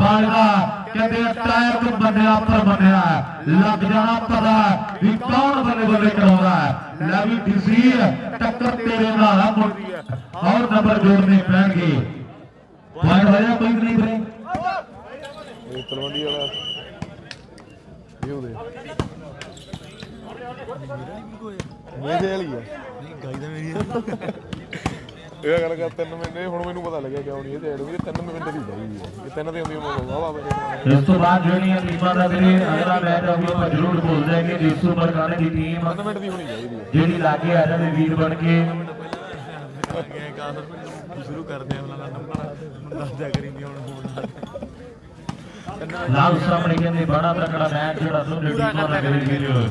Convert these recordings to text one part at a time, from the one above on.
बालगा कहते टायर को बंदिया पर बंदिया लग जाना पता भी कौन बल्ले बल्ले कराउंदा है लै भी डीसी टक्कर तेरे नाल और नंबर जोड़ने पैणगे पॉइंट होया कोई नहीं रे ਇਹ ਤਲਵੰਡੀ ਵਾਲਾ ਇਹ ਉਹਦੇ ਮੇਰੇ ਵਾਲੀ ਆ ਨਹੀਂ ਗਾਈ ਦਾ ਮੇਰੀ ਇਹ ਗੱਲ ਕਰ 3 ਮਹੀਨੇ ਹੁਣ ਮੈਨੂੰ ਪਤਾ ਲੱਗਿਆ ਕਿਉਂ ਨਹੀਂ ਇਹ ਐਡ ਵੀ 3 ਮਹੀਨੇ ਦੀ ਚਾਹੀਦੀ ਹੈ ਇਹ 3 ਦੇ ਹੁੰਦੀ ਵਾਵਾ ਇਸ ਤੋਂ ਬਾਅਦ ਜਿਹੜੀਆਂ ਟੀਮਾਂ ਦਾ ਵੀਰੇ ਅਗਲਾ ਮੈਚ ਆਉਗੀ ਆਪਾਂ ਜ਼ਰੂਰ ਭੁੱਲ ਜਾਏਗੇ ਜੀਸੂ ਮਰਕਾਨੇ ਦੀ ਟੀਮ 3 ਮਿੰਟ ਦੀ ਹੋਣੀ ਚਾਹੀਦੀ ਹੈ ਜਿਹੜੀ ਲਾਗੇ ਆ ਜਾਵੇ ਵੀਰ ਬਣ ਕੇ ਸ਼ੁਰੂ ਕਰਦੇ ਆ ਉਹਨਾਂ ਦਾ ਨੰਬਰ ਦੱਸ ਦਿਆ ਕਰੀ ਵੀ ਹੁਣ ਲਾਲ ਸਾਹਮਣੇ ਕਹਿੰਦੇ ਬੜਾ ਤਕੜਾ ਮੈਚ ਜਿਹੜਾ ਦੋਨੇ ਟੀਮਾਂ ਦਾ ਵੀਰ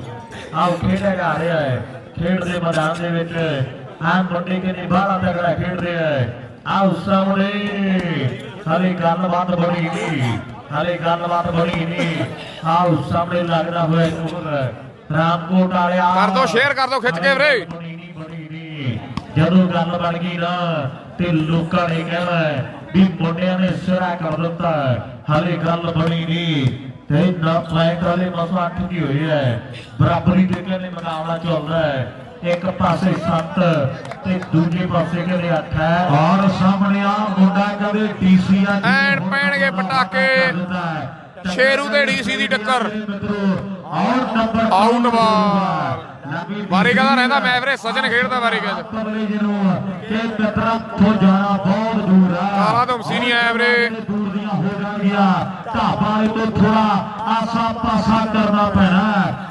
ਆਓ ਖੇਡਿਆ ਜਾ ਰਿਹਾ ਹੈ ਖੇਡ ਦੇ ਮੈਦਾਨ ਦੇ ਵਿੱਚ ਆ ਮੁੰਡੇ ਕਹਿੰਦੇ ਬੜਾ ਤਕੜਾ ਖੇਡ ਰਿਹਾ ਹੈ ਆਓ ਸਾਹਮਣੇ ਹਲੇ ਗੱਲਬਾਤ ਬਣੀ ਨਹੀਂ ਹਲੇ ਗੱਲਬਾਤ ਬਣੀ ਨਹੀਂ ਆਓ ਸਾਹਮਣੇ ਲੱਗਦਾ ਹੋਇਆ ਨੂਰ ਰਾਮਕੋਟ ਵਾਲਿਆ ਕਰ ਦੋ ਸ਼ੇਅਰ ਕਰ ਦੋ ਖਿੱਚ ਕੇ ਵੀਰੇ ਜਦੋਂ ਗੱਲ ਬਣ ਗਈ ਨਾ ਤੇ ਲੋਕਾਂ ਨੇ ਕਹਿਣਾ ਵੀ ਮੁੰਡਿਆਂ ਨੇ ਸਿਰਾ ਕਰ ਦਿੱਤਾ ਹਾਲੇ ਗੱਲ ਬਣੀ ਨਹੀਂ ਤੇ ਨਾ ਪੁਆਇੰਟ ਵਾਲੇ ਮਸਾ 8 ਦੀ ਹੋਈ ਹੈ ਬਰਾਬਰੀ ਦੇ ਕਹਿੰਦੇ ਮੁਕਾਬਲਾ ਚੱਲਦਾ ਹੈ ਇੱਕ ਪਾਸੇ 7 ਤੇ ਦੂਜੇ ਪਾਸੇ ਕਹਿੰਦੇ 8 ਹੈ ਔਰ ਸਾਹਮਣੇ ਆ ਮੁੰਡਾ ਕਹਿੰਦੇ ਡੀਸੀ ਆ ਐਨ ਪੈਣਗੇ ਪਟਾਕੇ ਸ਼ੇਰੂ ਤੇ ਡੀਸੀ ਦੀ ਟੱਕਰ ਔਰ ਨੰਬਰ ਆਊਟ ਬਾਲ ਵਾਰੀ ਕਹਿੰਦਾ ਰਹਿੰਦਾ ਮੈਂ ਵੀਰੇ ਸਜਨ ਖੇਡਦਾ ਵਾਰੀ ਕਹਿੰਦਾ ਕਿ ਕਤਰਾ ਤੋਂ ਜਾਣਾ ਬਹੁਤ ਦੂਰ ਆ ਕਾਲਾ ਧਮਸੀ ਨਹੀਂ ਆਇਆ ਵੀਰੇ ਦੂਰ ਦੀਆਂ ਹੋ ਜਾਣਗੀਆਂ ਢਾਬਾ ਵਾਲੇ ਤੋਂ ਥੋੜਾ ਆਸਾ ਪਾਸਾ ਕਰਨਾ ਪੈਣਾ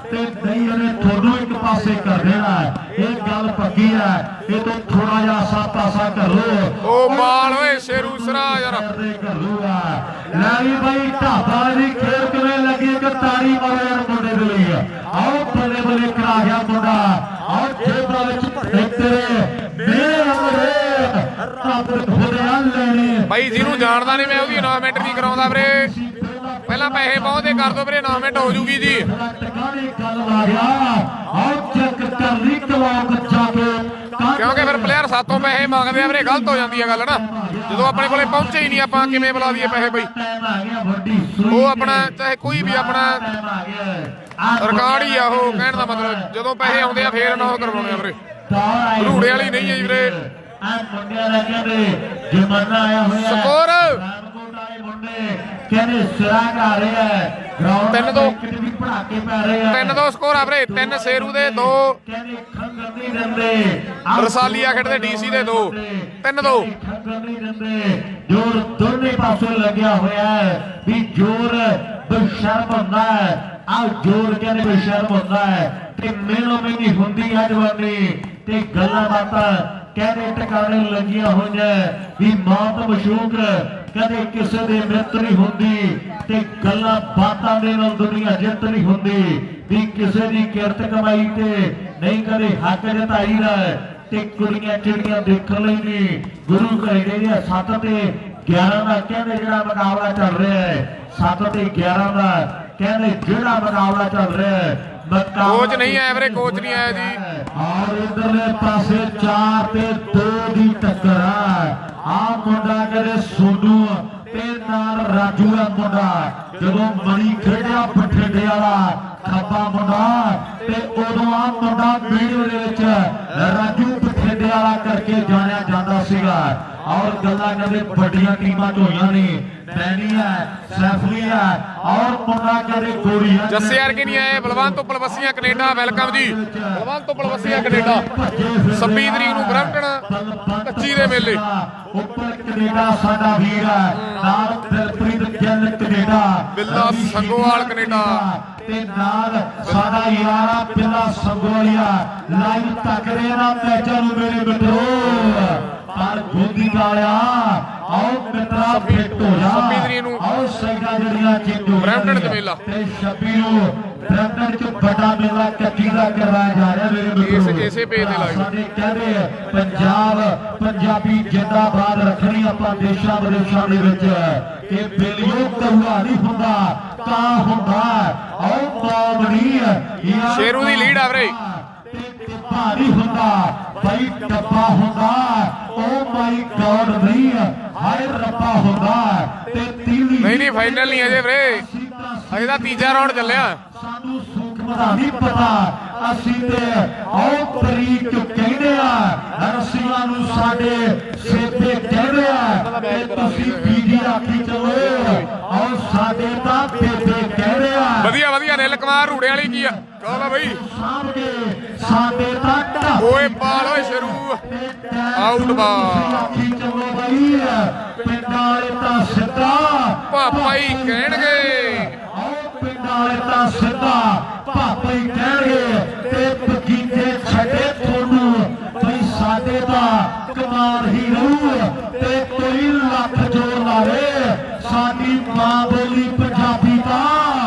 ਤੇ ਨਹੀਂ ਉਹਨੇ ਤੁਹਾਨੂੰ ਇੱਕ ਪਾਸੇ ਕਰ ਦੇਣਾ ਇਹ ਗੱਲ ਪੱਕੀ ਹੈ ਇਹ ਤੋਂ ਥੋੜਾ ਜਿਹਾ ਆਸਾ ਪਾਸਾ ਕਰ ਲੋ ਉਹ ਮਾਲ ਓਏ ਸ਼ੇਰੂ ਸਰਾ ਯਾਰ ਕਰ ਲੂਗਾ ਲੈ ਵੀ ਬਾਈ ਢਾਬਾ ਦੀ ਖੇਡ ਕਿਵੇਂ ਲੱਗੀ ਇੱਕ ਤਾੜੀ ਮਾਰੋ ਯਾਰ ਮੁੰਡੇ ਦੇ ਲਈ ਆਓ ਬੱਲੇ ਬੱਲੇ ਕਰਾ ਗਿਆ ਮੁੰਡਾ ਆਓ ਜੇਬਾਂ ਵਿੱਚ ਭਰੇ ਤੇਰੇ ਮੇਰੇ ਰੱਬ ਖੁਦਾ ਲੈਣੇ ਬਾਈ ਜਿਹਨੂੰ ਜਾਣਦਾ ਨਹੀਂ ਮੈਂ ਉਹਦੀ ਅਨਾਉਂਸਮੈਂਟ ਨਹੀਂ ਕਰਾਉਂਦਾ ਵੀਰੇ ਪਹਿਲਾਂ ਪੈਸੇ ਪਾਉਂਦੇ ਕਰ ਦੋ ਵੀਰੇ ਅਨਾਉਂਸਮੈਂਟ ਹੋ ਜੂਗੀ ਜੀ ਟਿਕਾਣੇ ਗੱਲ ਲਾ ਗਿਆ ਆਓ ਚੈੱਕ ਕਰ ਲਈ ਕਲਾਕ ਜਾ ਕੇ ਕਿਉਂਕਿ ਫਿਰ ਪਲੇਅਰ ਸਾਤੋਂ ਪੈਸੇ ਮੰਗਦੇ ਆ ਵੀਰੇ ਗਲਤ ਹੋ ਜਾਂਦੀ ਹੈ ਗੱਲ ਨਾ ਜਦੋਂ ਆਪਣੇ ਕੋਲੇ ਪਹੁੰਚੇ ਹੀ ਨਹੀਂ ਆਪਾਂ ਕਿਵੇਂ ਬੁਲਾ ਦਈਏ ਪੈਸੇ ਬਈ ਉਹ ਆਪਣਾ ਚਾਹੇ ਕੋਈ ਵੀ ਆਪਣਾ ਰਿਕਾਰਡ ਹੀ ਆ ਉਹ ਕਹਿਣ ਦਾ ਮਤਲਬ ਜਦੋਂ ਪੈਸੇ ਆਉਂਦੇ ਆ ਫੇਰ ਨਾ ਉਹ ਕਰਵਾਉਣੇ ਆ ਵੀਰੇ ਰੂੜੇ ਵਾਲੀ ਨਹੀਂ ਹੈ ਜੀ ਵੀਰੇ ਆ ਮੁੰਡਿਆਂ ਦਾ ਕਹਿੰਦੇ ਜਮਾਨਾ ਆਇਆ ਹੋਇਆ ਸਕੋਰ ਰਾਮਕੋਟ ਵਾਲੇ ਮੁੰਡੇ ਕਹਿੰਦੇ ਸਿਰਾ ਕਰ ਰਿਹਾ ਹੈ ਗਰਾਊਂਡ 3-2 ਵੀ ਪੜਾਕੇ ਪੈ ਰਹੇ ਆ 3-2 ਸਕੋਰ ਆ ਵੀਰੇ 3 ਸ਼ੇਰੂ ਦੇ 2 ਕਹਿੰਦੇ ਖੰਗਰ ਨਹੀਂ ਦਿੰਦੇ ਰਸਾਲੀਆ ਖੇਡਦੇ ਡੀਸੀ ਦੇ 2 3-2 ਖੰਗਰ ਨਹੀਂ ਦਿੰਦੇ ਜੋਰ ਦੋਨੇ ਪਾਸੇ ਲੱਗਿਆ ਹੋਇਆ ਹੈ ਵੀ ਜੋਰ ਬੇਸ਼ਰਮ ਹੁੰਦਾ ਹੈ ਆ ਜੋਰ ਕਹਿੰਦੇ ਬੇਸ਼ਰਮ ਹੁੰਦਾ ਹੈ ਤੇ ਮੇਲੋ ਮਹਿੰਗੀ ਹੁੰਦੀ ਹੈ ਜਵਾਨੀ ਤੇ ਗੱਲਾਂ ਬਾਤਾਂ ਕਹਿੰਦੇ ਟਿਕਾਣੇ ਲੱਗੀਆਂ ਹੋਈਆਂ ਵੀ ਮੌਤ ਮਸ਼ੂਕ ਕਦੇ ਕਿਸੇ ਦੇ ਮਿੱਤ ਨਹੀਂ ਹੁੰਦੀ ਤੇ ਗੱਲਾਂ ਬਾਤਾਂ ਦੇ ਨਾਲ ਦੁਨੀਆ ਜਿੱਤ ਨਹੀਂ ਹੁੰਦੀ ਵੀ ਕਿਸੇ ਦੀ ਕਿਰਤ ਕਮਾਈ ਤੇ ਨਹੀਂ ਕਦੇ ਹੱਕ ਜਤਾਈ ਦਾ ਤੇ ਕੁੜੀਆਂ ਚਿੜੀਆਂ ਦੇਖਣ ਲਈ ਨਹੀਂ ਗੁਰੂ ਘਰੇ ਦੇ 7 ਤੇ 11 ਦਾ ਕਹਿੰਦੇ ਜਿਹੜਾ ਮੁਕਾਬਲਾ ਚੱਲ ਰਿਹਾ ਹੈ 7 ਤੇ 11 ਦਾ ਕਹਿੰਦੇ ਜਿਹੜਾ ਮੁਕਾਬਲਾ ਚੱਲ ਰਿਹਾ ਹੈ ਕੋਚ ਨਹੀਂ ਆਇਆ ਵੀਰੇ ਕੋਚ ਨਹੀਂ ਆਇਆ ਜੀ ਔਰ ਇਧਰਲੇ ਪਾਸੇ 4 ਤੇ 2 ਦੀ ਟੱਕਰ ਆ ਮੁੰਡਾ ਕਹਿੰਦੇ ਸੋਨੂ ਤੇ ਨਾਲ ਰਾਜੂ ਦਾ ਮੁੰਡਾ ਜਦੋਂ ਮਣੀ ਖੇਡਿਆ ਬਠਿੰਡੇ ਵਾਲਾ ਖੱਬਾ ਮੁੰਡਾ ਤੇ ਉਦੋਂ ਆ ਮੁੰਡਾ ਵੀਡੀਓ ਦੇ ਵਿੱਚ ਰਾਜੂ ਬਠਿੰਡੇ ਵਾਲਾ ਕਰਕੇ ਜਾਣਿਆ ਜਾਂਦਾ ਸੀਗਾ ਔਰ ਗੱਲਾਂ ਕਹਿੰਦੇ ਵੱਡੀਆਂ ਟੀਮਾਂ ਚ ਹੋਈਆਂ ਨੇ ਮੈਨੀਆ ਸੈਫਲੀਆ ਔਰ ਮੁੰਡਾ ਕਹਿੰਦੇ ਗੋਰੀਆਂ ਜੱਸੇ ਵਰਗੇ ਨਹੀਂ ਆਏ ਬਲਵੰਤ ਤੋਂ ਪਲਵਸੀਆਂ ਕੈਨੇਡਾ ਵੈਲਕਮ ਜੀ ਬਲਵੰਤ ਤੋਂ ਪਲਵਸੀਆਂ ਕੈਨੇਡਾ 26 ਤਰੀਕ ਨੂੰ ਬਰੈਂਪਟਨ 25 ਦੇ ਮੇਲੇ ਉੱਪਰ ਕੈਨੇਡਾ ਸਾਡਾ ਵੀਰ ਹੈ ਨਾਲ ਦਿਲਪ੍ਰੀਤ ਗਿੱਲ ਕੈਨੇਡਾ ਬਿੱਲਾ ਸੰਗੋਵਾਲ ਕੈਨੇਡਾ ਤੇ ਨਾਲ ਸਾਡਾ ਯਾਰਾ ਬਿੱਲਾ ਸੰਗੋਵਾਲੀਆ ਲਾਈਵ ਤੱਕ ਰਹੇ ਨਾ ਮੈਚਾਂ ਨੂੰ ਮੇਰੇ ਮਿੱਤਰੋ ਪਰ ਗੋਦੀ ਵਾਲਿਆ ਆਓ ਮਿੱਤਰਾ ਫਿੱਟ ਹੋ ਜਾ 26 ਤਰੀਕ ਨੂੰ ਆਓ ਸਾਈਡਾਂ ਜਿਹੜੀਆਂ ਚੇਂਜੂ ਬਰੈਂਪਟਨ ਚ ਮੇਲਾ ਤੇ 26 ਨੂੰ ਬਰੈਂਪਟਨ ਚ ਵੱਡਾ ਮੇਲਾ ਕੱਚੀ ਦਾ ਕਰਵਾਇਆ ਜਾ ਰਿਹਾ ਮੇਰੇ ਮਿੱਤਰੋ ਇਸੇ ਪੇਜ ਤੇ ਲਾਈਵ ਸਾਡੇ ਕਹਿੰਦੇ ਪੰਜਾਬ ਪੰਜਾਬੀ ਜਿੰਦਾਬਾਦ ਰੱਖਣੀ ਆਪਾਂ ਦੇਸ਼ਾਂ ਵਿਦੇਸ਼ਾਂ ਦੇ ਵਿੱਚ ਕਿ ਬੇਲੀਓ ਕਹੂਆ ਨਹੀਂ ਹੁੰਦਾ ਤਾਂ ਹੁੰਦਾ ਆਓ ਕਾਮਣੀ ਸ਼ੇਰੂ ਦੀ ਲੀਡ ਆ ਵੀਰੇ ਭਾਰੀ ਹੁੰਦਾ ਬਾਈ ਡੱਬਾ ਹੁੰਦਾ ਓ ਮਾਈ ਗॉड ਨਹੀਂ ਹਾਏ ਰੱਬਾ ਹੁੰਦਾ ਤੇ ਤੀਲੀ ਨਹੀਂ ਫਾਈਨਲ ਨਹੀਂ ਅਜੇ ਵੀਰੇ, ਅਜੇ ਤਾਂ ਤੀਜਾ ਰਾਉਂਡ ਚੱਲਿਆ। ਸਾਨੂੰ ਸੂਖਮ ਦਾ ਨਹੀਂ ਪਤਾ, ਅਸੀਂ ਤੇ ਆਉ ਬਰੀਕ ਕਹਿੰਦੇ ਆ, ਰਸੀਆਂ ਨੂੰ ਸਾਡੇ ਸੇਬੇ ਕਹਿੰਦੇ ਆ, ਤੇ ਤੁਸੀਂ ਬੀਜੀ ਆਖੀ ਚਲੋ ਆਉ ਸਾਡੇ ਤਾਂ ਬੇਬੇ ਕਹਿੰਦੇ ਆ। ਵਧੀਆ ਵਧੀਆ ਨਿਲ ਕੁਮਾਰ ਰੂੜੇ ਵਾਲੀ ਕੀ ਆ ਕਹਦਾ ਬਈ ਸਾਹਮਣੇ ਸਾਡੇ ਤਾਂ ਓਏ ਬਾਲ ਓਏ ਸ਼ਰੂ ਆਊਟ ਬਾਲ ਆਖੀ ਚਲੋ ਬਈ, ਪਿੰਡਾਂ ਵਾਲੇ ਤਾਂ ਸਿੱਧਾ ਪਾਪਾ ਹੀ ਕਹਿਣਗੇ, ਪਿੰਡਾਂ ਵਾਲੇ ਤਾਂ ਸਿੱਧਾ ਪਾਪਾ ਹੀ ਕਹਿਣਗੇ, ਤੇ ਬਗੀਚੇ ਛੱਡੇ ਤੁਹਾਨੂੰ ਬਈ ਸਾਡੇ ਤਾਂ ਕਮਾਲ ਹੀ ਰਹੂ, ਤੇ ਕੋਈ ਲੱਖ ਜੋੜ ਲਾਵੇ ਸਾਡੀ ਮਾਂ ਬੋਲੀ ਪੰਜਾਬੀ ਦਾ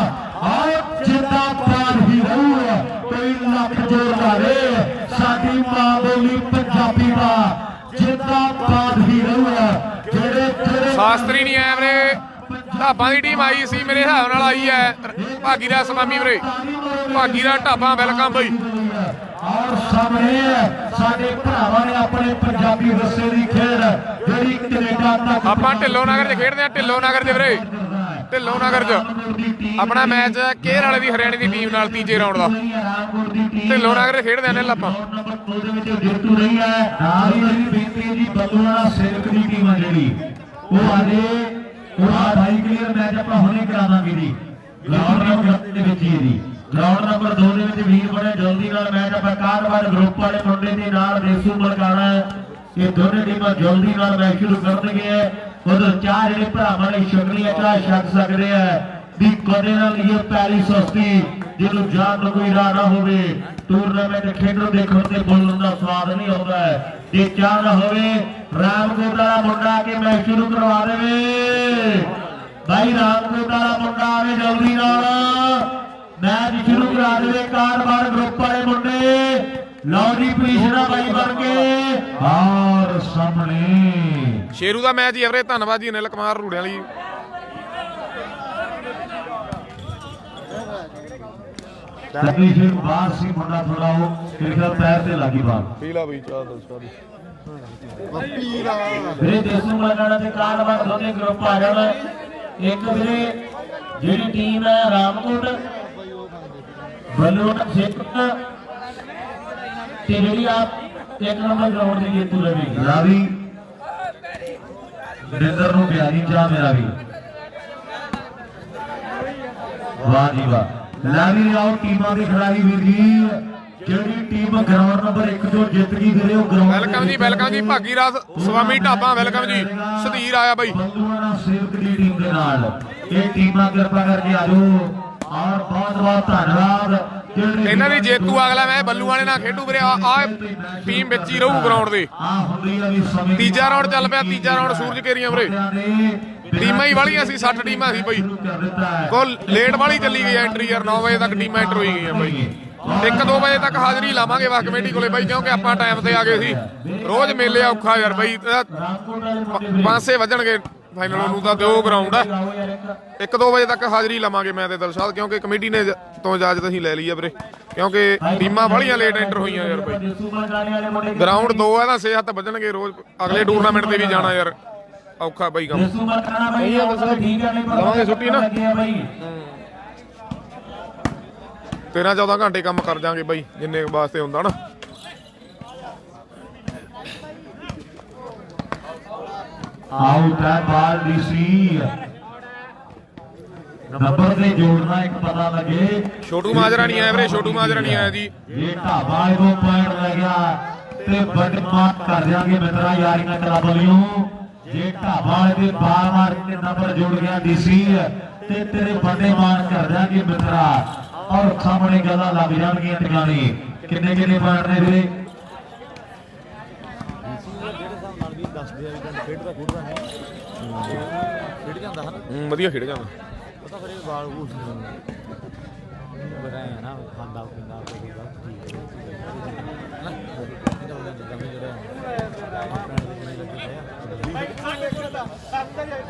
ਆਏ ਜਿੰਦਾਬਾਦ ਹੀ ਰਹੂ, ਕੋਈ ਲੱਖ ਜੋੜ ਲਾਵੇ ਸਾਡੀ ਮਾਂ ਬੋਲੀ ਪੰਜਾਬੀ ਦਾ ਜਿੰਦਾਬਾਦ ਹੀ ਰਹੂ। ਜਿਹੜੇ ਸ਼ਾਸਤਰੀ ਨਹੀਂ ਆਇਆ ਵੀਰੇ, ਢਾਬਾਂ ਦੀ ਟੀਮ ਆਈ ਸੀ ਮੇਰੇ ਹਿਸਾਬ ਨਾਲ ਆਈ ਹੈ ਭਾਗੀ ਦਾ ਸਲਾਮੀ ਵੀਰੇ, ਭਾਗੀ ਦਾ ਢਾਬਾਂ ਵੈਲਕਮ ਬਈ। ਔਰ ਸਾਹਮਣੇ ਸਾਡੇ ਭਰਾਵਾਂ ਨੇ ਆਪਣੇ ਪੰਜਾਬੀ ਰਸੇ ਦੀ ਖੇਡ ਜਿਹੜੀ ਕੈਨੇਡਾ ਤੱਕ ਆਪਾਂ ਢਿੱਲੋਂ ਨਗਰ 'ਚ ਖੇਡਦੇ ਆ, ਢਿੱਲੋਂ ਨਗਰ 'ਚ ਵੀਰੇ, ਢਿੱਲੋਂ ਨਗਰ 'ਚ ਆਪਣਾ ਮੈਚ ਕੇਰ ਵਾਲੇ ਦੀ ਹਰਿਆਣੇ ਦੀ ਟੀਮ ਨਾਲ ਤੀਜੇ ਰਾਉਂਡ ਦਾ, ਢਿੱਲੋਂ ਨਗਰ 'ਚ ਖੇਡਦੇ ਆ ਨੇ ਆਪਾਂ। ਨੰਬਰ 2 ਦੇ ਵਿੱਚ ਜੇਤੂ ਰਹੀ ਹੈ, ਨਾਲ ਹੀ ਮੇਰੀ ਬੇਨਤੀ ਹੈ ਜੀ ਬੱਲੂਆਣਾ ਸੇਵਕ ਦੀ ਟੀਮ ਆ ਜਿਹੜੀ ਉਹ ਆਜੇ, ਉਹ ਆ ਭਾਈ ਕਲੀਅਰ ਮੈਚ ਆਪਾਂ ਹੁਣੇ ਕਰਾ ਦਾਂਗੇ ਜੀ ਗਰਾਊਂਡ ਨੰਬਰ ਦੇ ਵਿੱਚ ਜੀ। ਗਰਾਊਂਡ ਨੰਬਰ 2 ਦੇ ਵਿੱਚ ਵੀਰ ਬੜੇ ਜਲਦੀ ਨਾਲ ਮੈਚ ਆਪਾਂ ਕਾਰਵਾਰ ਗਰੁੱਪ ਵਾਲੇ ਮੁੰਡੇ ਦੇ ਨਾਲ ਦੇਸੂ ਮਲਕਾਣਾ, ਇਹ ਦੋਨੇ ਟੀਮਾਂ ਜਲਦੀ ਨਾਲ ਮੈਚ ਸ਼ੁਰੂ ਕਰ ਦੇਣਗੇ। ਉਧਰ ਚਾਰ ਜਿਹੜੇ ਭਰਾਵਾਂ ਨੇ ਸ਼ਕਲੀਆਂ ਚਾਹ ਛੱਡ ਸਕਦੇ ਆ ਵੀ ਕਦੇ ਨਾਲ ਇਹ ਪੈਲੀ ਸਸਤੀ ਜਿਹਨੂੰ ਜਾਣ ਨੂੰ ਕੋਈ ਰਾਹ ਨਾ ਹੋਵੇ, ਟੂਰਨਾਮੈਂਟ ਖੇਡਣ ਦੇਖਣ ਤੇ ਬੋਲਣ ਦਾ ਸਵਾਦ ਨਹੀਂ ਆਉਂਦਾ ਜੇ ਚਾਹ ਨਾ ਹੋਵੇ। ਰਾਮਕੋਟ ਵਾਲਾ ਮੁੰਡਾ ਕੇ ਮੈਚ ਸ਼ੁਰੂ ਕਰਵਾ ਦੇਵੇ ਭਾਈ, ਰਾਮਕੋਟ ਵਾਲਾ ਮੁੰਡਾ ਆਵੇ ਜਲਦੀ ਨਾਲ ਮੈਚ ਸ਼ੁਰੂ ਕਰਾ ਦੇਵੇ। ਕਾਰਵਾਰ ਗਰੁੱਪ ਵਾਲੇ ਮੁੰਡੇ ਲਓ ਜੀ ਪੀਸ਼ਨਾ ਬਾਈ ਬਣ ਕੇ ਔਰ ਸਾਹਮਣੇ ਸ਼ੇਰੂ ਦਾ ਮੈਚ ਹੀ ਹੈ ਵੀਰੇ, ਧੰਨਵਾਦ ਜੀ ਨਿਲ ਕੁਮਾਰ ਰੂੜੇ ਵਾਲੀ। ਲੱਗੀ ਫਿਰ ਬਾਹਰ ਸੀ ਮੁੰਡਾ ਥੋੜਾ ਉਹ ਕਿਰਕਾ ਪੈਰ ਤੇ ਲੱਗੀ ਬਾਹਰ ਪੀਲਾ ਬਈ ਚਾਹ ਦੱਸਦਾ ਦੀ ਵੀਰੇ ਦੇਸੂ ਮਲਕਾਣਾ ਤੇ ਕਾਰਵਾਰ ਦੋਨੇ ਗਰੁੱਪ ਆ ਜਾਣ। ਇੱਕ ਵੀਰੇ ਜਿਹੜੀ ਟੀਮ ਹੈ ਰਾਮਕੋਟ ਬੱਲੂਆਣਾ ਸੇਵਕ ਤੇ ਜਿਹੜੀ ਆਪ ਇੱਕ ਨੰਬਰ ਗਰਾਊਂਡ ਦੀ ਜੇਤੂ ਰਹੇਗੀ ਰਾਵੀ ਨਿੰਦਰ ਨੂੰ ਪਿਆਰੀ ਚਾਹ ਮੇਰਾ ਵੀ, ਵਾਹ ਜੀ ਵਾਹ। ਲਾਵੀ ਆਓ ਟੀਮਾਂ ਦੀ ਖਿਡਾਰੀ ਵੀਰ ਜੀ, ਜਿਹੜੀ ਟੀਮ ਗਰਾਊਂਡ ਨੰਬਰ 1 ਤੋਂ ਜਿੱਤ ਗਈ ਵੀਰੇ ਉਹ ਗਰਾਊਂਡ ਵੈਲਕਮ ਜੀ, ਵੈਲਕਮ ਜੀ ਭਾਗੀ ਰਾਜ ਸਵਾਮੀ ਢਾਬਾ ਵੈਲਕਮ ਜੀ। ਸਧੀਰ ਆਇਆ ਬਾਈ ਬੱਲੂਆਣਾ ਸੇਵਕ ਦੀ ਟੀਮ ਦੇ ਨਾਲ, ਇਹ ਟੀਮਾਂ ਕਿਰਪਾ ਕਰਕੇ ਆ ਜਾਓ ਔਰ ਬਹੁਤ ਬਹੁਤ ਧੰਨਵਾਦ। ਇਹਨਾਂ ਦੀ ਜੇਤੂ ਅਗਲਾ ਮੈਂ ਬੱਲੂ ਵਾਲੇ ਨਾਲ ਖੇਡੂ ਵੀਰੇ, ਆ ਟੀਮ ਵਿੱਚ ਹੀ ਰਹੂ ਗਰਾਊਂਡ ਦੇ। ਤੀਜਾ ਰਾਉਂਡ ਚੱਲ ਪਿਆ, ਤੀਜਾ ਰਾਉਂਡ ਸੂਰਜ ਕੇਰੀਆਂ ਵੀਰੇ, ਟੀਮਾਂ ਹੀ ਵਾਲੀਆਂ ਸੀ 60 ਟੀਮਾਂ ਸੀ ਬਈ, ਕੋਲ ਲੇਟ ਵਾਲੀ ਚੱਲੀ ਗਈ ਐਂਟਰੀ ਯਾਰ, 9 ਵਜੇ ਤੱਕ ਟੀਮਾਂ ਐਂਟਰ ਹੋਈ ਗਈਆਂ ਬਈ। 1-2 ਵਜੇ ਤੱਕ ਹਾਜ਼ਰੀ ਲਾਵਾਂਗੇ ਵਾ ਕਮੇਟੀ ਕੋਲੇ ਬਾਈ, ਕਿਉਂਕਿ ਆਪਾਂ ਟਾਈਮ ਤੇ ਆ ਗਏ ਸੀ, ਰੋਜ਼ ਮੇਲੇ ਔਖਾ ਯਾਰ ਬਾਈ, 5 ਵੱਜਣਗੇ ਫਾਈਨਲ ਨੂੰ ਤਾਂ ਦਿਓ ਗਰਾਊਂਡ ਆ। 1-2 ਵਜੇ ਤੱਕ ਹਾਜ਼ਰੀ ਲਵਾਂਗੇ ਮੈਂ ਤੇ ਦਿਲਸ਼ਾਦ, ਕਿਉਂਕਿ ਕਮੇਟੀ ਨੇ ਤੋਂ ਇਜਾਜ਼ਤ ਅਸੀਂ ਲੈ ਲਈ ਆ ਵੀਰੇ, ਕਿਉਂਕਿ ਟੀਮਾਂ ਵਾਲੀਆਂ ਲੇਟ ਐਂਟਰ ਹੋਈਆਂ ਯਾਰ ਬਾਈ। ਗਰਾਊਂਡ 2 ਆ ਤਾਂ 6-7 ਵੱਜਣਗੇ ਰੋਜ਼, ਅਗਲੇ ਟੂਰਨਾਮੈਂਟ ਤੇ ਵੀ ਜਾਣਾ ਯਾਰ ਔਖਾ ਬਾਈ ਕੰਮ। ਲਵਾਂਗੇ ਛੁੱਟੀ ਨਾ 13-14 ਘੰਟੇ ਕੰਮ ਕਰ ਜਾਾਂਗੇ ਬਾਈ, ਜਿੰਨੇ ਵਾਸਤੇ ਹੁੰਦਾ ਨਾ। ਆਊਟ ਹੈ ਬਾਲ ਡੀਸੀ ਨੰਬਰ ਤੇ ਜੋੜਨਾ ਇੱਕ ਪਤਾ ਲੱਗੇ। ਛੋਟੂ ਮਾਜਰਾ ਨਹੀਂ ਆਇਆ ਵੀਰੇ, ਛੋਟੂ ਮਾਜਰਾ ਨਹੀਂ ਆਇਆ ਜੀ। ਇਹ ਢਾਬਾ ਇਹੋ ਪੁਆਇੰਟ ਲੈ ਗਿਆ ਤੇ ਵੱਡ ਮਾਰ ਕਰ ਦਿਆਂਗੇ ਮਿੱਤਰਾ ਯਾਰੀਆਂ ਕਲੱਬ ਵੱਲੋਂ। ਜੇ ਢਾਬਾ ਵਾਲੇ ਦੇ ਬਾਲ ਮਾਰ ਕੇ ਨੰਬਰ ਜੋੜ ਗਿਆ ਡੀਸੀ ਤੇ ਤੇਰੇ ਵੱਡੇ ਮਾਰ ਕਰ ਦਿਆਂਗੇ ਮਿੱਤਰਾ, ਔਰ ਸਾਹਮਣੇ ਗੱਲਾਂ ਲੱਗ ਜਾਣਗੀਆਂ ਟਿਕਾਣੇ। ਕਿੰਨੇ ਕਿੰਨੇ ਪੁਆਇੰਟ ਨੇ ਵੀਰੇ? ਵਧੀਆ ਖੇਡ ਜਾਂਦਾ ਪਤਾ ਫਿਰ ਬਾਲ ਘੂਸ ਬਰਾਇਆ ਨਾ ਖਾਂਦਾ ਪੀਂਦਾ ਕੋਈ ਗਲਤ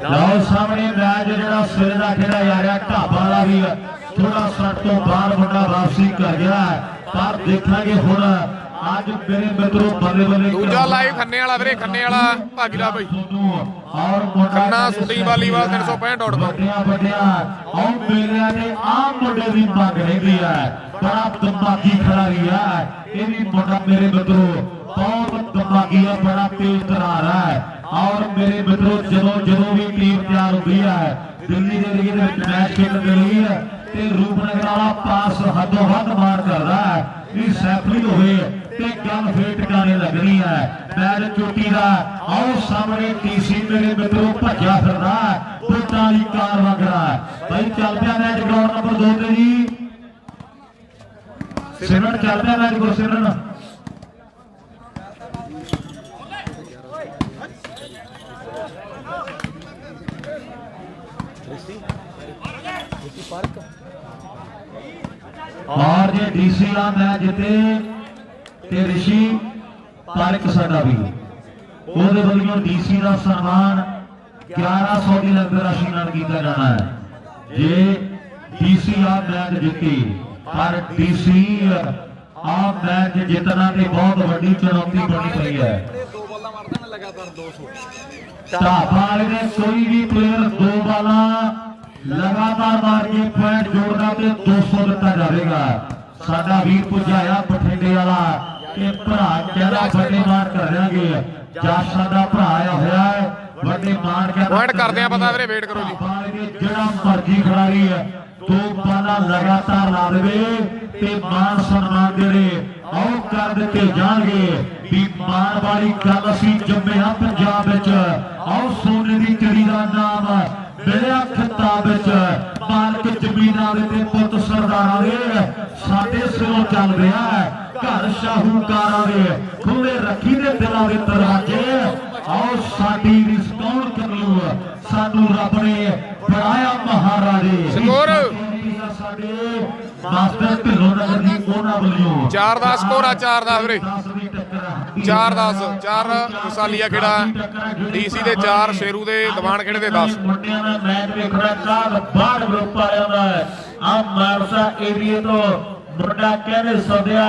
ਲਓ ਸਾਹਮਣੇ ਮੈਚ ਜਿਹੜਾ ਸਿਰ ਦਾ ਖੇਡਾ ਜਾ ਰਿਹਾ, ਢਾਬਾ ਵਾਲਾ ਵੀ ਥੋੜਾ ਸੱਟ ਤੋਂ ਬਾਹਰ ਮੁੰਡਾ ਵਾਪਸੀ ਕਰ ਗਿਆ, ਪਰ ਦੇਖਾਂਗੇ ਹੁਣ ਅੱਜ ਮੇਰੇ ਮਿੱਤਰੋ ਬੱਲੇ ਬੱਲੇ ਦੂਜਾ ਲਾਈਵ ਖੰਨੇ ਵਾਲਾ ਵੀਰੇ, ਖੰਨੇ ਵਾਲਾ ਭਾਗੀਰਾ ਬਾਈ ਔਰ ਖੰਨਾ ਸ਼ੂਟਿੰਗ ਵਾਲੀਬਾਲ 365.com ਵੱਡਿਆ ਔਰ ਮੇਲਿਆਂ ਦੇ ਆਮ ਮੁੰਡੇ ਦੀ ਮੰਗ ਰਹਿੰਦੀ ਹੈ, ਬੜਾ ਦਿਮਾਗੀ ਖਿਡਾਰੀ ਹੈ ਇਹ ਵੀ ਮੁੰਡਾ ਮੇਰੇ ਮਿੱਤਰੋ, ਬਹੁਤ ਦਿਮਾਗੀ ਹੈ, ਬੜਾ ਤੇਜ਼ ਤਰਾਰ ਹੈ। ਔਰ ਮੇਰੇ ਮਿੱਤਰੋ ਜਦੋਂ ਵੀ ਟੀਮ ਤਿਆਰ ਹੁੰਦੀ ਹੈ ਦਿੱਲੀ ਦੇ ਲੀਗ ਦੇ ਵਿੱਚ ਮੈਚ ਖੇਡਣ ਦੇ ਲਈ ਤੇ ਰੂਪਨਗਰ ਵਾਲਾ ਪਾਸ ਹੱਦੋਂ ਹੱਦ ਮਾਰ ਕਰਦਾ ਹੈ, ਇਹ ਸੈਫਲੀ ਹੋਵੇ ਤੇ ਗੱਲ ਫੇਰ ਟਿਕਾਣੇ ਲੱਗਣੀ ਹੈ। ਮੈਚ ਚੋਟੀ ਦਾ ਆਓ ਸਾਹਮਣੇ ਟੀਸੀ ਮੇਰੇ ਮਿੱਤਰੋ ਭੱਜਿਆ ਫਿਰਦਾ ਪੁੱਟਾਂ ਵਾਲੀ ਕਾਰ ਵਗਰਾ ਭਾਈ ਚੱਲ ਪਿਆ ਮੈਚ ਗਰਾਊਂਡ ਨੰਬਰ 2 ਤੇ ਜੀ, ਸਿਮਰਨ ਚੱਲ ਪਿਆ ਮੈਚ ਗੁਰਸਿਮਰਨ। और जे डीसी का मैच जिते ते ऋषि पार्क साडा भी ਉਹਦੇ ਵੱਲੋਂ ਡੀਸੀ ਦਾ ਸਨਮਾਨ 1100 ਦੀ ਲੰਗਰ ਰਾਸ਼ੀ ਨਾਲ ਕੀਤਾ ਜਾਣਾ ਹੈ ਜੇ ਡੀਸੀ ਆ ਮੈਚ ਜਿੱਤੇ। ਪਰ ਡੀਸੀ ਆ ਮੈਚ ਜਿੱਤਣਾ ਤੇ ਬਹੁਤ ਵੱਡੀ ਚੁਣੌਤੀ ਬਣੀ ਪਈ ਹੈ। ਦੋ ਬਾਲਾਂ ਮਾਰ ਦੇਣ ਲਗਾਤਾਰ 200 ਢਾਬਾ ਵਾਲੇ ਨੇ ਕੋਈ ਵੀ ਪਲੇਅਰ 2 ਬਾਲਾਂ ਲਗਾਤਾਰ ਮਾਰ ਕੇ ਪੁਆਇੰਟ ਜੋੜਦਾ ਤੇ 200 ਦਿੱਤਾ ਜਾਵੇਗਾ। ਸਾਡਾ ਵੀਰ ਪੁਜਾਇਆ ਬਠਿੰਡੇ ਵਾਲਾ ਇਹ ਭਰਾ ਕਹਿੰਦਾ ਵੱਡੇ ਮਾਰ ਕਰਾਂਗੇ, ਜੱਜ ਸਾਡਾ ਭਰਾ ਆਇਆ ਹੋਇਆ ਹੈ ਵੱਡੇ ਮਾਰ ਕੇ ਪੁਆਇੰਟ ਕਰਦੇ ਆ ਪਤਾ ਵੀਰੇ, ਵੇਟ ਕਰੋ ਜੀ। ਜਿਹੜਾ ਮਰਜ਼ੀ ਖਿਡਾਰੀ ਹੈ 2 ਬਾਲਾਂ ਲਗਾਤਾਰ ਲਾ ਦੇਵੇ ਤੇ ਮਾਨ ਸਨਮਾਨ ਜਿਹੜੇ ਆਉ ਕਰ ਦਿੱਤੇ ਜਾਣਗੇ। ਵੀ ਮਾਣ ਵਾਲੀ ਗੱਲ ਅਸੀਂ ਜੰਮੇ ਹਾਂ ਪੰਜਾਬ ਵਿੱਚ, ਆਉ ਸੋਨੇ ਦੀ ਚਿੜੀ ਦਾ ਨਾਮ ਮਿਲਿਆ ਖਿਤਾਬ ਵਿੱਚ, ਮਾਲਕ ਜ਼ਮੀਨਾਂ ਦੇ ਤੇ ਪੁੱਤ ਸਰਦਾਰਾਂ ਦੇ ਸਾਡੇ ਸਿਰੋਂ ਚੱਲ ਰਿਹਾ ਹੈ। ਘਰ ਸ਼ਾਹੂਕਾਰਾਂ ਦੇ ਖੁੱਲੇ ਰੱਖੀ ਦੇ ਦਿਲਾਂ ਦੇ ਦਰਵਾਜ਼ੇ, ਆਓ ਸਾਡੀ ਰਿਸ ਕੌਣ ਕਰਲੂ, ਸਾਨੂੰ ਰੱਬ ਨੇ ਬਣਾਇਆ ਮਹਾਰਾਜੇ। ਸਕੋਰ ਸਾਡੇ ਮਾਸਟਰ ਢਿੱਲੋਂ ਨਗਰ ਦੀ ਉਹਨਾਂ ਵੱਲੋਂ 4 ਦਾ ਸਕੋਰ ਆ, 4 ਦਾ ਵੀਰੇ 4-10 4 ਮਸਾਲੀਆ ਖੇੜਾ ਡੀਸੀ ਦੇ 4 ਸ਼ੇਰੂ ਦੇ ਦੀਵਾਨ ਖੇੜੇ ਦੇ 10। ਮੁੰਡਿਆਂ ਦਾ ਮੈਚ ਵੇਖਣਾ ਕਾਲ ਬਾੜ ਗਰੁੱਪ ਵਾਲਿਆਂ ਦਾ ਆ ਮਾਨਸਾ ਏਰੀਏ ਤੋਂ ਮੁੰਡਾ ਕਹਿੰਦੇ ਸੌਦਿਆ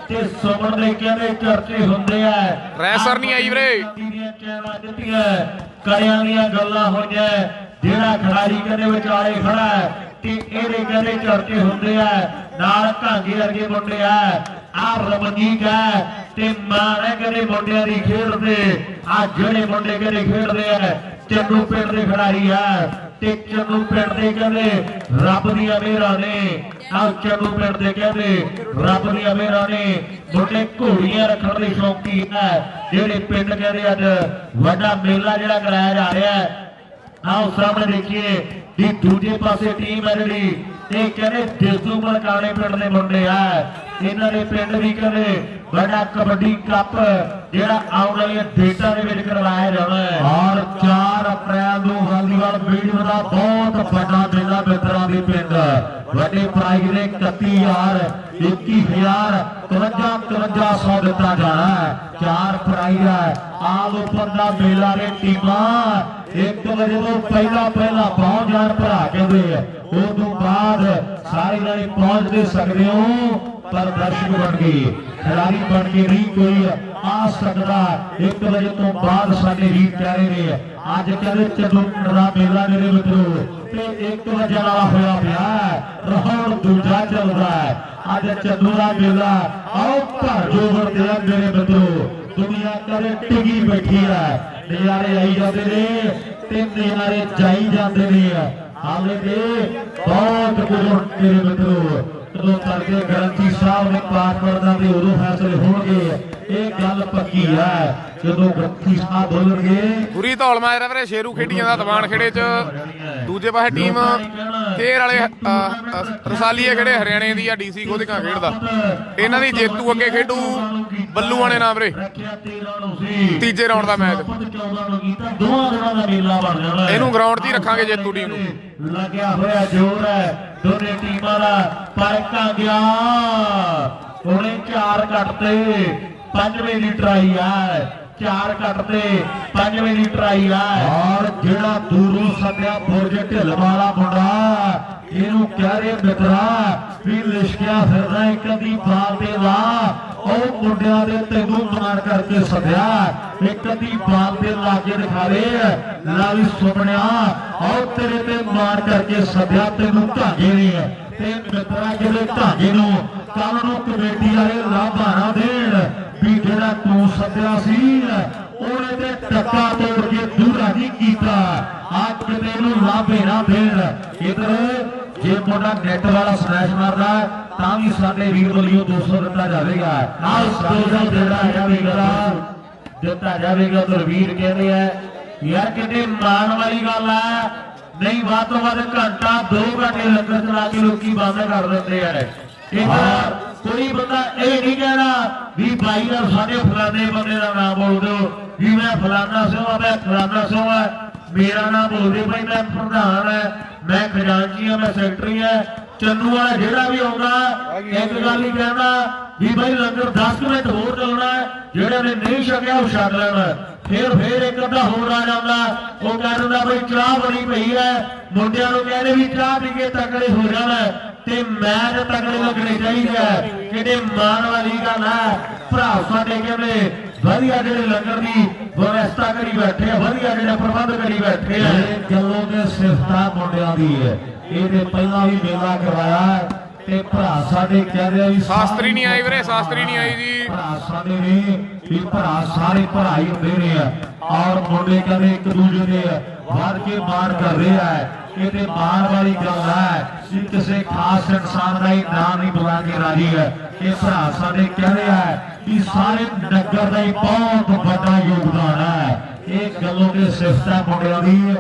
ਤੇ ਸੁਮਨ ਦੇ ਕਹਿੰਦੇ ਚਰਚੇ ਹੁੰਦੇ ਆ। ਰੈਸਰ ਨਹੀਂ ਆਈ ਵੀਰੇ, ਕਰਿਆਂ ਦੀਆਂ ਗੱਲਾਂ ਹੋਈਆਂ, ਜਿਹੜਾ ਖਿਡਾਰੀ ਕਹਿੰਦੇ ਵਿਚਾਲੇ ਖੜਾ ਤੇ ਇਹਦੇ ਕਹਿੰਦੇ ਚਰਚੇ ਹੁੰਦੇ ਆ। ਨਾਲ ਘਾਂਗੇ ਵਰਗੇ ਮੁੰਡੇ ਆ ਰਮਨੀਕ ਹੈ ਤੇ ਮਾਣ ਹੈ ਕਹਿੰਦੇ ਮੁੰਡਿਆਂ ਦੀ ਖੇਡ ਤੇ। ਆ ਜਿਹੜੇ ਮੁੰਡੇ ਕਹਿੰਦੇ ਖੇਡਦੇ ਆ ਚੰਨੂ ਪਿੰਡ ਦੇ ਖਿਡਾਰੀ ਆ ਤੇ ਚੰਨੂ ਪਿੰਡ ਦੇ ਕਹਿੰਦੇ ਰੱਬ ਦੀਆਂ ਮਿਹਰਾਂ ਨੇ। ਆ ਚੰਨੂ ਪਿੰਡ ਦੇ ਕਹਿੰਦੇ ਰੱਬ ਦੀਆਂ ਮਿਹਰਾਂ ਨੇ, ਮੁੰਡੇ ਘੋੜੀਆਂ ਰੱਖਣ ਦੇ ਸ਼ੌਕੀ ਹੈ। ਜਿਹੜੇ ਪਿੰਡ ਕਹਿੰਦੇ ਅੱਜ ਵੱਡਾ ਮੇਲਾ ਜਿਹੜਾ ਕਰਾਇਆ ਜਾ ਰਿਹਾ ਹੈ। ਆਓ ਸਾਹਮਣੇ ਦੇਖੀਏ ਕਿ ਦੂਜੇ ਪਾਸੇ ਟੀਮ ਹੈ ਜਿਹੜੀ ਇਹ ਕਹਿੰਦੇ ਦੇਸੂ ਮਲਕਾਣੇ ਪਿੰਡ ਦੇ ਮੁੰਡੇ ਆ। ਇਹਨਾਂ ਦੇ ਪਿੰਡ ਵੀ ਕਹਿੰਦੇ ਵੱਡਾ ਕਬੱਡੀ ਕੱਪ ਜਿਹੜਾ ਆਉਣ ਵਾਲੀਆਂ ਡੇਟਾਂ ਦੇ ਵਿੱਚ ਕਰਵਾਇਆ ਜਾਣਾ ਹੈ। ਔਰ 4 ਅਪ੍ਰੈਲ ਨੂੰ ਵਾਲੀਬਾਲ ਵੀਡੀਓ ਦਾ ਬਹੁਤ ਵੱਡਾ ਮੇਲਾ ਮਿੱਤਰਾਂ ਦੇ ਪਿੰਡ ਵੱਡੇ ਪ੍ਰਾਈਜ਼ ਦੇ 31,000 21,000 53,500 ਦਿੱਤਾ ਜਾਣਾ ਹੈ। 4 ਪ੍ਰਾਈਜ਼ ਹੈ। ਆਲ ਉੱਪਰ ਦਾ ਮੇਲਾ ਦੇ ਟੀਮਾਂ 1 ਵਜੇ ਤੋਂ ਪਹਿਲਾਂ ਪਹੁੰਚ ਜਾਣ ਭਰਾ ਕਹਿੰਦੇ ਉਸ ਤੋਂ ਬਾਅਦ ਸਾਰੇ ਜਣੇ ਪਹੁੰਚ ਦੇ ਸਕਦੇ ਹੋ, ਪਰ ਦਰਸ਼ਕ ਬਣ ਕੇ ਖਿਡਾਰੀ ਬਣ ਕੇ ਨਹੀਂ ਕੋਈ ਆ ਸਕਦਾ। 1 ਵਜੇ ਤੋਂ ਬਾਅਦ ਸਾਡੇ ਵੀਰ ਕਹਿ ਰਹੇ ਨੇ ਅੱਜ ਕਹਿੰਦੇ ਚੰਦੂ ਦਾ ਮੇਲਾ ਮੇਰੇ ਮਿੱਤਰੋ ਤੇ 1 ਵਜੇ ਵਾਲਾ ਹੋਇਆ ਪਿਆ, ਰੌਣ ਦੂਜਾ ਚੱਲਦਾ ਹੈ। ਅੱਜ ਚੰਦੂ ਦਾ ਮੇਲਾ ਆਓ ਭਰ ਜੋ ਵਰਦੇ ਆ ਮੇਰੇ ਮਿੱਤਰੋ, ਦੁਨੀਆ ਕਦੇ ਟਿਕੀ ਬੈਠੀ ਹੈ। ਨਜ਼ਾਰੇ ਆਈ ਜਾਂਦੇ ਨੇ ਤੇ ਨਜ਼ਾਰੇ ਜਾਈ ਜਾਂਦੇ ਨੇ। ਹਾਲੇ ਤੇ ਬਹੁਤ ਕੁਝ ਮੇਰੇ ਮਿੱਤਰੋ ਜਦੋਂ ਕਰਕੇ ਗ੍ਰੰਥੀ ਸਾਹਿਬ ਨੇ ਪਾਠ ਪੜ੍ਹਨਾ ਤੇ ਉਦੋਂ ਫੈਸਲੇ ਹੋਣਗੇ। ਇਹ ਗੱਲ ਪੱਕੀ ਹੈ ਜਦੋਂ ਗ੍ਰੰਥੀ ਸਾਹਿਬ ਬੋਲਣਗੇ। ਪੂਰੀ ਧੌਲ ਮਾਰਿਆ ਵੀਰੇ, ਸ਼ੇਰੂ ਖੇਡੀਆਂ ਦਾ ਦੀਵਾਨ ਖੇੜੇ 'ਚ। ਦੂਜੇ ਪਾਸੇ ਟੀਮ ਕੇਰ ਵਾਲੇ ਰਸਾਲੀਏ ਖੇੜੇ ਹਰਿਆਣੇ ਦੀ ਆ, ਡੀਸੀ ਗੋਧੀਆਂ ਖੇਡਦਾ। ਇਹਨਾਂ ਦੀ ਜੇਤੂ ਅੱਗੇ ਖੇਡੂ ਬੱਲੂਆਂ ਨੇ ਨਾਮ ਵੀਰੇ। ਤੀਜੇ ਰਾਉਂਡ ਦਾ ਮੈਚ ਇਹਨੂੰ ਗਰਾਊਂਡ 'ਚ ਹੀ ਰੱਖਾਂਗੇ ਜੇਤੂ ਟੀਮ ਨੂੰ। ਲੱਗਿਆ ਹੋਇਆ ਜ਼ੋਰ ਹੈ ਦੋਨੇ ਟੀਮਾਂ ਦਾ, ਪਰ ਕਾਂਗਿਆ ਉਹਨੇ 4 ਕੱਟਤੇ 5ਵੇਂ ਦੀ ਟਰਾਈ ਆ। 4 ਕੱਟਦੇ 5ਵੇਂ ਦੀ ਟਰਾਈ ਆ। ਔਰ ਜਿਹੜਾ ਦੂਰੋਂ ਸੱਦਿਆ ਬੁਰਜ ਢਿੱਲ ਵਾਲਾ ਮੁੰਡਾ ਇਹਨੂੰ ਕਹਿ ਰਹੇ ਮਿੱਤਰਾ ਵੀ ਲਿਸ਼ਕਿਆ ਫਿਰਦਾ ਇੱਕ ਦੀ ਬਾਲ ਤੇ ਲਾ। ਉਹ ਮੁੰਡਿਆਂ ਦੇ ਤੈਨੂੰ ਮਾਰ ਕਰਕੇ ਸੱਦਿਆ ਇੱਕ ਅੱਧੀ ਬਾਲ ਦੇ ਲਾਗੇ ਦਿਖਾ ਦੇ ਲਾਲੀ ਸੁਪਨਿਆ ਉਹ ਤੇਰੇ ਤੇ ਮਾਰ ਕਰਕੇ ਸੱਦਿਆ ਤੈਨੂੰ ਢਾਂਗੇ ਨੇ ਤੇ ਮਿੱਤਰਾ ਜਿਹੜੇ ਢਾਂਗੇ ਨੂੰ ਕੱਲ ਨੂੰ ਕਮੇਟੀ ਵਾਲੇ ਲਾਭਾਣਾ ਦੇਣ ਵੀ ਜਿਹੜਾ ਤੂੰ ਸੱਦਿਆ ਸੀ ਉਹਨੇ ਤੇ ਟੱਕਾ ਤੋੜ ਕੇ ਦੂਰਾ ਨਹੀਂ ਕੀਤਾ ਅੱਜ ਕਿਤੇ ਨੂੰ ਲਾਭੇ ਨਾ ਦੇਣ ਇਧਰ ਜੇ ਮੁੰਡਾ ਨੈਟ ਵਾਲਾ ਸਨੈਚ ਮਾਰਦਾ ਤਾਂ ਵੀ ਸਾਡੇ ਵੀਰ ਵੱਲੋਂ 200 ਦਿੱਤਾ ਜਾਵੇਗਾ ਨਾਲ 200 ਜਿਹੜਾ ਹੈਗਾ ਵੀਰਾ ਦਿੱਤਾ ਜਾਵੇਗਾ ਤੇ ਵੀਰ ਕਹਿੰਦੇ ਆ ਯਾਰ ਕਿਤੇ ਮਾਣ ਵਾਲੀ ਗੱਲ ਆ ਨਹੀਂ ਵੱਧ ਤੋਂ ਵੱਧ ਘੰਟਾ 2 ਘੰਟੇ ਲੰਗਰ ਚਲਾ ਕੇ ਲੋਕੀ ਬੰਦ ਕਰ ਦਿੰਦੇ ਆ ਇਹ ਕੋਈ ਬੰਦਾ ਇਹ ਨਹੀਂ ਕਹਿਣਾ ਵੀ ਭਾਈ ਦਾ ਸਾਡੇ ਫਲਾਣੇ ਬੰਦੇ ਦਾ ਨਾਮ ਬੋਲ ਦਿਓ ਵੀ ਮੈਂ ਫਲਾਣਾ ਸੋਹਾ ਮੈਂ ਫਲਾਣਾ ਸੋਹਾ ਮੇਰਾ ਨਾਮ ਬੋਲਦੇ ਭਾਈ ਮੈਂ ਪ੍ਰਧਾਨ ਹੈ ਮੈਂ ਖਜ਼ਾਨਚੀ ਹਾਂ ਮੈਂ ਸੈਕਟਰੀ ਹੈ ਚੰਨੂ ਵਾਲਾ ਜਿਹੜਾ ਵੀ ਆਉਂਦਾ ਇੱਕ ਗੱਲ ਹੀ ਕਹਿਣਾ ਵੀ ਭਾਈ ਲੰਗਰ 10 ਮਿੰਟ ਹੋਰ ਚੱਲਣਾ ਜਿਹੜੇ ਨੇ ਨਹੀਂ ਛਕਿਆ ਉਹ ਛਕ ਲੈਣਾ ਫੇਰ ਇੱਕ ਅੱਧਾ ਹੋਰ ਆ ਜਾਂਦਾ ਉਹ ਕਹਿ ਦਿੰਦਾ ਭਾਈ ਚਾਹ ਬਣੀ ਪਈ ਹੈ ਮੁੰਡਿਆਂ ਨੂੰ ਕਹਿੰਦੇ ਵੀ ਚਾਹ ਪੀ ਕੇ ਤਕੜੇ ਹੋ ਜਾਣਾ ਤੇ ਮੈਚ ਤਕੜੇ ਲੱਗਣੇ ਚਾਹੀਦੇ ਕਿਤੇ ਮਾਣ ਵਾਲੀ ਗੱਲ ਹੈ ਭਰਾ ਸਾਡੇ ਕਹਿੰਦੇ ਵਧੀਆ ਜਿਹੜੇ ਲੰਗਰ ਦੀ ਵਿਵਸਥਾ ਕਰੀ ਬੈਠੇ ਆ ਵਧੀਆ ਜਿਹੜਾ ਪ੍ਰਬੰਧ ਕਰੀ ਬੈਠੇ ਆ ਗੱਲੋਂ ਤੇ ਸਿਫਤਾਂ ਮੁੰਡਿਆਂ ਦੀ ਹੈ ਇਹਦੇ ਪਹਿਲਾਂ ਵੀ ਮੇਲਾ ਕਰਵਾਇਆ ਤੇ ਭਰਾ ਸਾਡੇ ਕਹਿੰਦੇ ਵੀ ਸ਼ਾਸਤਰੀ ਨਹੀਂ ਆਈ ਵੀਰੇ ਸ਼ਾਸਤਰੀ ਨਹੀਂ ਆਈ ਜੀ ਭਰਾ ਸਾਡੇ ਨੇ ਵੀ ਭਰਾ ਸਾਰੇ ਭਰਾ ਹੀ ਹੁੰਦੇ ਨੇ ਔਰ ਮੁੰਡੇ ਕਹਿੰਦੇ ਇੱਕ ਦੂਜੇ ਦੇ ਵੱਧ ਕੇ ਮਾਰ ਕਰ ਰਿਹਾ ਹੈ ਇਹ ਤੇ ਮਾਰ ਵਾਲੀ ਗੱਲ ਹੈ ਕਿ ਕਿਸੇ ਖਾਸ ਇਨਸਾਨ ਦਾ ਹੀ ਨਾਂ ਨਹੀਂ ਬੁਲਾ ਕੇ ਰਾਜੀ ਹੈ ਇਹ ਭਰਾ ਸਾਡੇ ਕਹਿੰਦੇ ਆ ਕਿ ਸਾਰੇ ਨਗਰ ਦਾ ਹੀ ਬਹੁਤ ਵੱਡਾ ਯੋਗਦਾਨ ਹੈ ਇਹ ਗੱਲੋਂ ਦੇ ਸਿਫਤਾਂ ਮੁੰਡਿਆਂ ਦੀ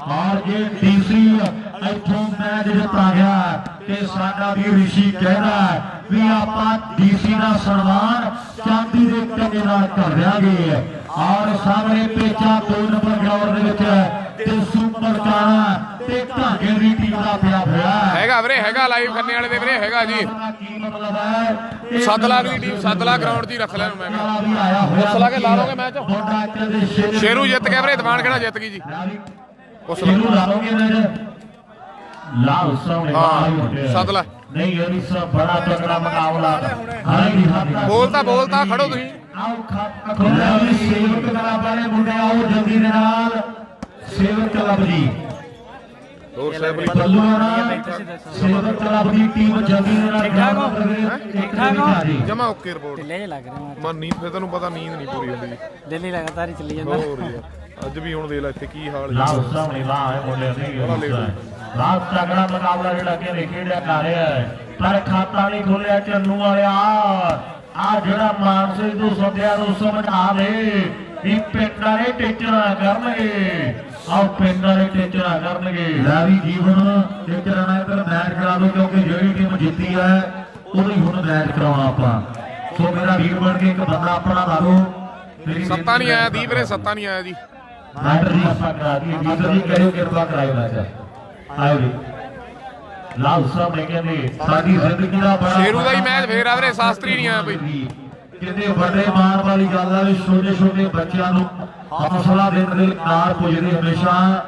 ਔਰ ਜੇ ਡੀਸੀ ਇੱਥੋਂ ਮੈਚ ਜਿੱਤਾ ਗਿਆ ਤੇ ਸਾਡਾ ਵੀ ਰਿਸ਼ੀ ਕਹਿੰਦਾ ਵੀ ਆਪਾਂ ਡੀਸੀ ਦਾ ਸਨਮਾਨ ਚਾਂਦੀ ਦੇ ਟੰਗੇ ਨਾਲ ਕਰ ਦਿਆਂਗੇ ਔਰ ਸਾਹਮਣੇ ਪੇਚਾ 2 ਨੰਬਰ ਗਰਾਊਂਡ ਦੇ ਵਿੱਚ ਤੇ ਸੁਪਰ ਕਾਣਾ ਤੇ ਢਾਂਗੇ ਦੀ ਟੀਮ ਦਾ ਪਿਆ ਹੋਇਆ ਹੈਗਾ ਵੀਰੇ ਹੈਗਾ ਲਾਈਵ ਕਰਨੇ ਵਾਲੇ ਦੇ ਵੀਰੇ ਹੈਗਾ ਜੀ ਕੀ ਮਤਲਬ ਹੈ 7 ਲੱਖ ਦੀ ਟੀਮ 7 ਲੱਖ ਗਰਾਊਂਡ 'ਚ ਹੀ ਰੱਖ ਲੈਣ ਮੈਂ ਵਾਲਾ ਵੀ ਆਇਆ ਹੋਇਆ ਉਸ ਲਾ ਕੇ ਲਾ ਲੋਗੇ ਮੈਚ ਮੁੰਡਾ ਕਹਿੰਦੇ ਸ਼ੇਰੂ ਜਿੱਤ ਗਿਆ ਵੀਰੇ ਦੀਵਾਨ ਖੇੜਾ ਜਿੱਤ ਗਈ ਜੀ ਉਸ ਨੂੰ ਲਾ ਲੋਗੇ ਇਹਨਾਂ ਲਾਲ ਸਾਹਮਣੇ ਹਾਂ 7 ਲੱਖ ਨਹੀਂ ਇਹ ਵੀ ਸਭ ਬੜਾ ਤਕੜਾ ਮੁਕਾਬਲਾ ਬੋਲਤਾ ਖੜੋ ਤੁਸੀਂ ਆਓ ਖੋਲਿਆ ਵੀ ਸੇਵਕ ਕਲੱਬ ਵਾਲੇ ਮੁੰਡੇ ਆਓ ਜਲਦੀ ਦੇ ਨਾਲ ਸੇਵਕ ਕਲੱਬ ਜੀ ਹੋਰ ਸਾਹਿਬ ਬੱਲੂਆਣਾ ਸੇਵਕ ਕਲੱਬ ਦੀ ਟੀਮ ਜਲਦੀ ਦੇ ਨਾਲ ਜਮਾ ਓਕੇ ਰਿਪੋਰਟ ਢਿੱਲੇ ਲੱਗ ਰਹੇ ਮਨ ਨੀਂਦ ਫਿਰ ਤੈਨੂੰ ਪਤਾ ਨੀਂਦ ਨਹੀਂ ਪੂਰੀ ਹੁੰਦੀ ਦਿੱਲੀ ਲਗਾਤਾਰ ਹੀ ਚੱਲੀ ਜਾਂਦਾ ਹੋਰ ਯਾਰ ਅੱਜ ਵੀ ਹੁਣ ਦੇਖ ਲੈ ਇੱਥੇ ਕੀ ਹਾਲ ਲਾਲ ਸਾਹਮਣੇ ਵਾਹ ਹੈ ਮੁੰਡੇ ਦੀ ਰਾਤ ਤਗੜਾ ਮੁਕਾਬਲਾ ਜਿਹੜਾ ਕਿ ਖੇਡਿਆ ਕਰ ਰਿਹਾ ਹੈ ਪਰ ਖਾਤਾ ਨਹੀਂ ਖੋਲਿਆ ਚੰਨੂ ਵਾਲਿਆ ਆ ਜਿਹੜਾ ਮਾਨਸੇ ਤੋਂ ਸੱਦਿਆ ਨੂੰ ਸਮਝਾ ਦੇ ਵੀ ਪਿੰਡ ਵਾਲੇ ਟੀਚਰਾਂ ਕਰਨਗੇ ਆਹ ਪਿੰਡ ਵਾਲੇ ਟੀਚਰਾਂ ਕਰਨਗੇ ਲੈ ਵੀ ਜੀਵਨ ਟੀਚਰਾਂ ਨਾਲ ਇਧਰ ਮੈਚ ਕਰਾ ਦੋ ਕਿਉਂਕਿ ਜਿਹੜੀ ਟੀਮ ਜਿੱਤੀ ਹੈ ਉਹਦੀ ਹੁਣ ਮੈਚ ਕਰਾਉਣਾ ਆਪਾਂ ਸੋ ਮੇਰਾ ਵੀਰ ਬਣ ਕੇ ਇੱਕ ਬੰਦਾ ਆਪਣਾ ਲਾ ਲਓ ਸੱਤਾ ਨਹੀਂ ਆਇਆ ਦੀਪ ਵੀਰੇ ਸੱਤਾ ਨਹੀਂ ਆਇਆ ਜੀ ਮੈਟਰ ਜੀ ਆਪਾਂ ਕਰਾ ਦਈਏ ਜੀਤਰ ਜੀ ਕਰਿਓ ਕਿਰਪਾ ਕਰਾਇਓ ਮੈਚ ਆਇਓ ਜੀ ਲਾਲ ਸਾਹਿਬ ਨੇ ਕਹਿੰਦੇ ਸਾਡੀ ਜ਼ਿੰਦਗੀ ਦਾ ਬੜਾ ਸ਼ੇਰੂ ਦਾ ਹੀ ਮੈਚ ਫੇਰ ਆ ਵੀਰੇ ਸ਼ਾਸਤਰੀ ਨਹੀਂ ਆਇਆ ਬਈ ਕਿਤੇ ਵੱਡੇ ਮਾਣ ਵਾਲੀ ਗੱਲ ਆ ਵੀ ਛੋਟੇ ਬੱਚਿਆਂ ਨੂੰ ਹੌਸਲਾ ਦੇਣ ਦੇ ਨਾਲ ਪੁੱਜਦੇ ਹਮੇਸ਼ਾ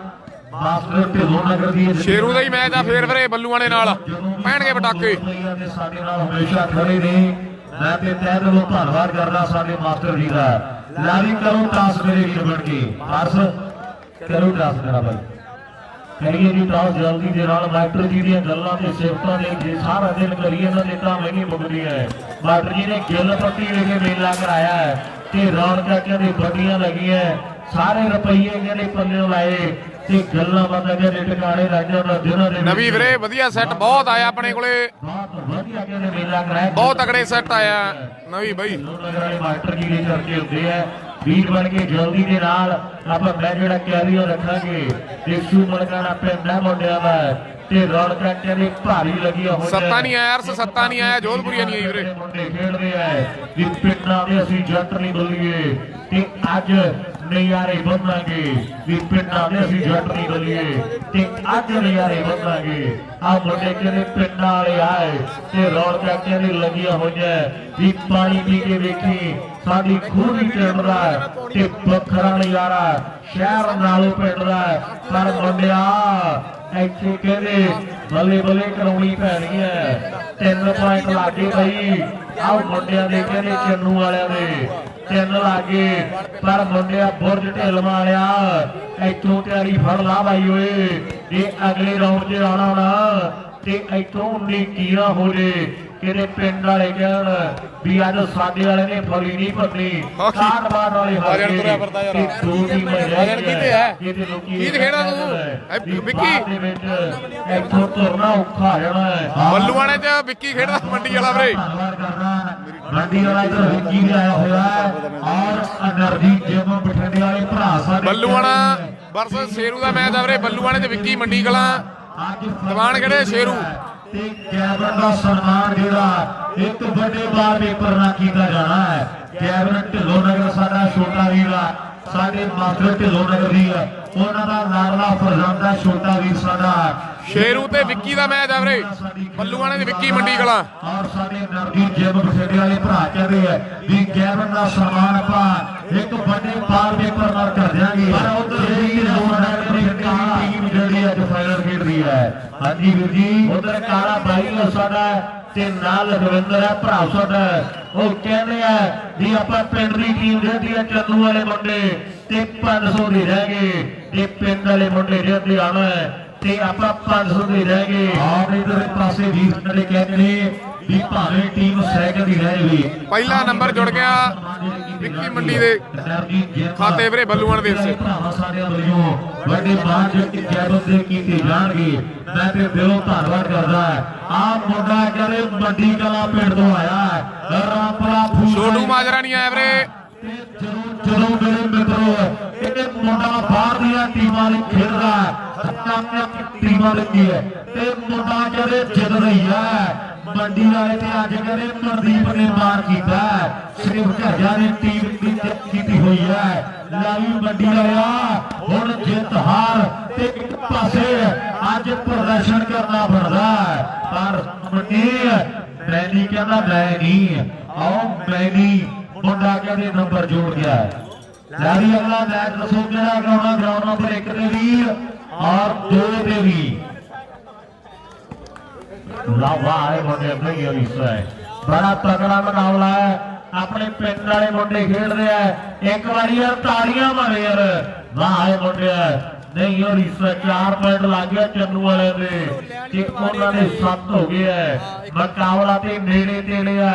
ਮਾਸਟਰ ਢਿੱਲੋਂ ਨਗਰ ਦੀ ਸ਼ੇਰੂ ਦਾ ਹੀ ਮੈਚ ਆ ਫੇਰ ਵੀਰੇ ਬੱਲੂਆਣੇ ਨਾਲ ਪੈਣਗੇ ਪਟਾਕੇ ਸਾਡੇ ਨਾਲ ਹਮੇਸ਼ਾ ਖੜੇ ਨੇ ਮੈਂ ਤੇ ਤਹਿ ਦਿਲੋਂ ਧੰਨਵਾਦ ਕਰਦਾ ਸਾਡੇ ਮਾਸਟਰ ਜੀ ਦਾ ਲਾਰੀ ਕਰੋ ਟਾਸ ਮੇਰੇ ਵੀਰ ਬਣ ਕੇ ਪਾਸ ਕਰੋ ਟਾਸ ਮੇਰਾ ਭਾਈ ਕਰੀਏ ਜੀ ਟਾਸ ਜਲਦੀ ਦੇ ਨਾਲ ਮਾਸਟਰ ਜੀ ਦੀਆਂ ਗੱਲਾਂ ਤੇ ਸਿਫਤਾਂ ਦੇ ਜੇ ਸਾਰਾ ਦਿਨ ਕਰੀਏ ਇਹਨਾਂ ਦੇ ਤਾਂ ਮਹਿੰਗੀ ਮੁੱਕਦੀ ਹੈ ਮਾਸਟਰ ਜੀ ਨੇ ਗਿੱਲ ਪੱਟੀ ਵਿਖੇ ਮੇਲਾ ਕਰਾਇਆ ਹੈ ਤੇ ਰੌਣਕਾਂ ਕਹਿੰਦੇ ਵੱਡੀਆਂ ਲੱਗੀਆਂ ਸਾਰੇ ਰੁਪਈਏ ਕਹਿੰਦੇ ਪੱਲੇ ਲਾਏ ਤੇ ਗੱਲਾਂ ਬਾਤਾਂ ਕਹਿੰਦੇ ਟਿਕਾਣੇ ਲੱਗ ਜਾਂਦਾ ਦਿਨਾਂ ਦੇ ਨਵੀਂ ਵੀਰੇ ਵਧੀਆ ਸੈੱਟ ਬਹੁਤ ਆਇਆ ਆਪਣੇ ਕੋਲੇ ਬਹੁਤ ਵਧੀਆ ਕਹਿੰਦੇ ਮੇਲਾ ਕਰਾਇਆ ਬਹੁਤ ਤਗੜੇ ਸੈੱਟ ਆਇਆ ਨਵੀਂ ਬਈ ਨਗਰ ਵਾਲੇ ਮਾਸਟਰ ਜੀ ਦੇ ਚਰਚੇ ਹੁੰਦੇ ਆ ਵੀਰ ਬਣ ਕੇ ਜਲਦੀ ਦੇ ਨਾਲ ਆਪਾਂ ਮੈਂ ਜਿਹੜਾ ਕੈਰੀਅਰ ਰੱਖਾਂਗੇ ਦੇਖੂ ਮਲਕਾਣਾ ਪਿੰਡਾਂ ਮੁੰਡਿਆਂ ਦਾ ਤੇ ਰੌਣਕਾਂ ਕਹਿੰਦੇ ਭਾਰੀ ਲੱਗੀਆਂ ਹੋਈਆਂ ਸੱਤਾ ਨਹੀਂ ਆਇਆ ਅਰਸ ਸੱਤਾ ਨਹੀਂ ਆਇਆ ਜੋਧਪੁਰੀਆ ਨਹੀਂ ਆਈ ਵੀਰੇ ਮੁੰਡੇ ਖੇਡਦੇ ਆ ਵੀ ਪਿੰਡਾਂ ਦੇ ਅਸੀਂ ਜੱਟ ਨਹੀਂ ਬੋਲੀਏ ਤੇ ਅੱਜ ਨਜ਼ਾਰੇ ਬੰਨਾਂਗੇ ਵੀ ਪਿੰਡਾਂ ਦੇ ਅਸੀਂ ਜੱਟ ਨਹੀਂ ਬੋਲੀਏ ਤੇ ਅੱਜ ਨਜ਼ਾਰੇ ਬੰਨਾਂਗੇ ਆ ਮੁੰਡੇ ਕਹਿੰਦੇ ਪਿੰਡਾਂ ਵਾਲੇ ਆਏ ਤੇ ਰੌਣਕਾਂ ਕਹਿੰਦੇ ਲੱਗੀਆਂ ਹੋਈਆਂ ਵੀ ਪਾਣੀ ਪੀ ਕੇ ਵੇਖੀ ਸਾਡੀ ਖੂਹ ਵੀ ਚੜਦਾ ਤੇ ਵੱਖਰਾ ਨਜ਼ਾਰਾ ਸ਼ਹਿਰ ਨਾਲੋਂ ਪਿੰਡ ਦਾ ਪਰ ਮੁੰਡਿਆ ਇੱਥੇ ਕਹਿੰਦੇ ਬੱਲੇ ਬੱਲੇ ਕਰਾਉਣੀ ਪੈਣੀ ਹੈ 3 ਪੁਆਇੰਟ ਲਾਗੇ ਬਈ ਆਹ ਮੁੰਡਿਆਂ ਦੇ ਕਹਿੰਦੇ ਚੰਨੂ ਵਾਲਿਆਂ ਦੇ 3 ਲਾਗੇ ਪਰ ਮੁੰਡਿਆ ਬੁਰਜ ਢਿੱਲ ਵਾਲਿਆ ਇੱਥੋਂ ਤਿਆਰੀ ਫੜ ਲਾ ਬਾਈ ਓਏ ਇਹ ਅਗਲੇ ਰਾਉਂਡ 'ਚ ਆਉਣਾ ਨਾ ਤੇ ਇੱਥੋਂ 19 ਕੀਰਾ ਹੋ ਜੇ ਕਿਹੜੇ ਪਿੰਡ ਵਾਲੇ ਕਹਿਣ ਵੀ ਅੱਜ ਸਾਡੇ ਵਾਲੇ ਨੇ ਫਲੀ ਨਹੀਂ ਭੰਨੀ ਕਾਟ ਬਾੜ ਵਾਲੇ ਆਜਣ ਤੁਰਿਆ ਫਿਰਦਾ ਯਾਰ ਦੋ ਟੀਮਾਂ ਆਜਣ ਕਿਤੇ ਹੈ ਕਿਤੇ ਲੋਕੀ ਕੀ ਖੇੜਾ ਤੂੰ ਵਿੱਕੀ ਦੇ ਵਿੱਚ ਇੱਥੋਂ ਤੁਰਨਾ ਔਖਾ ਹੋ ਜਾਣਾ ਹੈ ਬੱਲੂਆਣੇ 'ਚ ਵਿੱਕੀ ਖੇਡਦਾ ਮੰਡੀ ਵਾਲਾ ਵੀਰੇ ਧੰਨਵਾਦ ਕਰਦਾ ਮੰਡੀ ਵਾਲਾ ਇੱਧਰ ਵਿੱਕੀ ਵੀ ਆਇਆ ਹੋਇਆ ਔਰ ਅਨਰਜੀ ਜਿਮ ਬਠਿੰਡੇ ਵਾਲੇ ਭਰਾ ਸਾਡੇ ਬੱਲੂਆਣਾ ਵਰਸਸ ਸ਼ੇਰੂ ਦਾ ਮੈਚ ਆ ਵੀਰੇ ਬੱਲੂਆਣੇ 'ਚ ਵਿੱਕੀ ਮੰਡੀ ਕਲਾਂ ਦੀਵਾਨ ਕਿਹੜੇ ਸ਼ੇਰੂ ਤੇ ਕੈਬਨ ਦਾ ਸਨਮਾਨ ਜਿਹੜਾ ਇੱਕ ਵੱਡੇ ਬਾਰ ਪੇਪਰ ਨਾਲ ਕੀਤਾ ਜਾਣਾ ਹੈ ਕੈਬਨ ਢਿੱਲੋਂ ਨਗਰ ਸਾਡਾ ਛੋਟਾ ਵੀਰ ਆ ਸਾਡੇ ਮਾਸਟਰ ਢਿੱਲੋਂ ਨਗਰ ਦੀ ਉਹਨਾਂ ਦਾ ਲਾਡਲਾ ਫਰਜ਼ੰਦ ਦਾ ਛੋਟਾ ਵੀਰ ਸਾਡਾ ਸ਼ੇਰੂ ਤੇ ਵਿੱਕੀ ਦਾ ਮੈਚ ਆ ਵੀਰੇ ਬੱਲੂਆਣੇ ਦੀ ਵਿੱਕੀ ਮੰਡੀ ਕਲਾਂ ਔਰ ਸਾਡੇ ਨਰਜੀ ਜਿਮ ਬਠਿੰਡੇ ਵਾਲੇ ਭਰਾ ਕਹਿੰਦੇ ਆ ਵੀ ਕੈਬਨ ਦਾ ਸਨਮਾਨ ਆਪਾਂ ਇੱਕ ਵੱਡੇ ਬਾਰ ਪੇਪਰ ਨਾਲ ਕਰ ਦਿਆਂਗੇ ਪਰ ਉਧਰ ਜਿਹੜੀ ਟੀਮ ਜਿਹੜੀ ਅੱਜ ਫਾਈਨਲ ਖੇਡਦੀ ਹੈ ਹਾਂਜੀ ਵੀਰ ਜੀ ਉਧਰ ਕਾਲਾ ਬਾਈ ਸਾਡਾ ਤੇ ਨਾਲ ਰਵਿੰਦਰ ਹੈ ਭਰਾ ਸਾਡਾ ਉਹ ਕਹਿੰਦੇ ਆ ਵੀ ਆਪਾਂ ਪਿੰਡ ਦੀ ਟੀਮ ਜਿਹੜੀ ਹੈ ਚੰਨੂ ਵਾਲੇ ਮੁੰਡੇ ਤੇ 500 ਦੇ ਰਹਿ ਗਏ ਤੇ ਪਿੰਡ ਵਾਲੇ ਮੁੰਡੇ ਜਿਹੜੇ ਆਣਾ ਤੇ ਆਪਾਂ 500 ਦੇ ਰਹਿ ਗਏ ਆਹ ਇਧਰ ਪਾਸੇ ਵੀਰ ਸਾਡੇ ਕਹਿੰਦੇ ਨੇ ਵੀ ਭਾਵੇਂ ਟੀਮ ਸੈਕਿੰਡ ਦੀ ਰਹਿ ਜਾਵੇ ਪਹਿਲਾ ਨੰਬਰ ਜੁੜ ਗਿਆ ਵਿੱਕੀ ਮੰਡੀ ਦੇ ਖਾਤੇ ਵੀਰੇ ਬੱਲੂਆਣ ਦੇ ਹਿੱਸੇ ਭਰਾਵਾਂ ਸਾਡੇ ਵੱਲੋਂ ਵੱਡੇ ਬਾਣ ਜਿਹੜੇ ਕੈਬਨ ਦੇ ਕੀਤੇ ਜਾਣਗੇ ਮੈਂ ਤੇ ਦਿਲੋਂ ਧੰਨਵਾਦ ਕਰਦਾ ਆਹ ਮੁੰਡਾ ਕਹਿੰਦੇ ਮੰਡੀ ਕਲਾ ਪਿੰਡ ਤੋਂ ਆਇਆ ਰਾਮਪੁਰਾ ਫੂਲ ਛੋਟੂ ਮਾਜਰਾ ਨਹੀਂ ਆਇਆ ਵੀਰੇ ਜਦੋਂ ਮੇਰੇ ਮਿੱਤਰੋ ਇਹ ਮੁੰਡਾ ਬਾਹਰ ਦੀਆਂ ਟੀਮਾਂ ਲਈ ਖੇਡਦਾ ਟੀਮਾਂ ਲਈ ਹੈ ਤੇ ਮੁੰਡਾ ਕਹਿੰਦੇ ਜਿੱਤ ਰਹੀ ਹੈ ਮੰਡੀ ਵਾਲੇ ਤੇ ਅੱਜ ਕਹਿੰਦੇ ਮਨਦੀਪ ਨੇ ਮਾਰ ਕੀਤਾ ਸਿਰਫ ਘਰਿਆਂ ਦੀ ਟੀਮ ਕੀਤੀ ਹੋਈ ਹੈ ਲਾਈ ਮੰਡੀ ਵਾਲਿਆ ਹੁਣ ਜਿੱਤ ਹਾਰ ਤੇ ਇੱਕ ਪਾਸੇ ਅੱਜ ਪ੍ਰਦਰਸ਼ਨ ਕਰਨਾ ਪੜਦਾ ਪਰ ਮੰਡੀ ਮੈਂ ਨਹੀਂ ਕਹਿੰਦਾ ਮੈਂ ਨਹੀਂ ਆਓ ਮੈਂ ਨਹੀਂ ਮੁੰਡਾ ਕਹਿੰਦੇ ਨੰਬਰ ਜੋੜ ਗਿਆ ਲਾਰੀ ਅਗਲਾ ਮੈਚ ਦੱਸੋ ਕਿਹੜਾ ਕਰਾਉਣਾ ਗਰਾਊਂਡ ਨੰਬਰ 1 ਤੇ ਵੀ ਔਰ 2 ਤੇ ਵੀ ਲਾਵਾ ਹੈ ਮੁੰਡੇ ਪਲੇਅਰ ਇਸ ਬੜਾ ਤਗੜਾ ਮੁਕਾਬਲਾ ਹੈ ਆਪਣੇ ਪਿੰਡ ਵਾਲੇ ਮੁੰਡੇ ਖੇਡਦੇ ਆ ਇੱਕ ਵਾਰੀ ਯਾਰ ਤਾੜੀਆਂ ਮਾਰੇ ਯਾਰ ਵਾਹ ਹੈ ਮੁੰਡੇ ਨਹੀਂ ਯਾਰ ਇਸ 4 ਪੁਆਇੰਟ ਲੱਗ ਗਿਆ ਚੰਨੂ ਵਾਲੇ ਦੇ ਤੇ ਉਹਨਾਂ ਦੇ 7 ਹੋ ਗਏ ਆ ਮੁਕਾਬਲਾ ਤੇ ਨੇੜੇ ਤੇੜੇ ਆ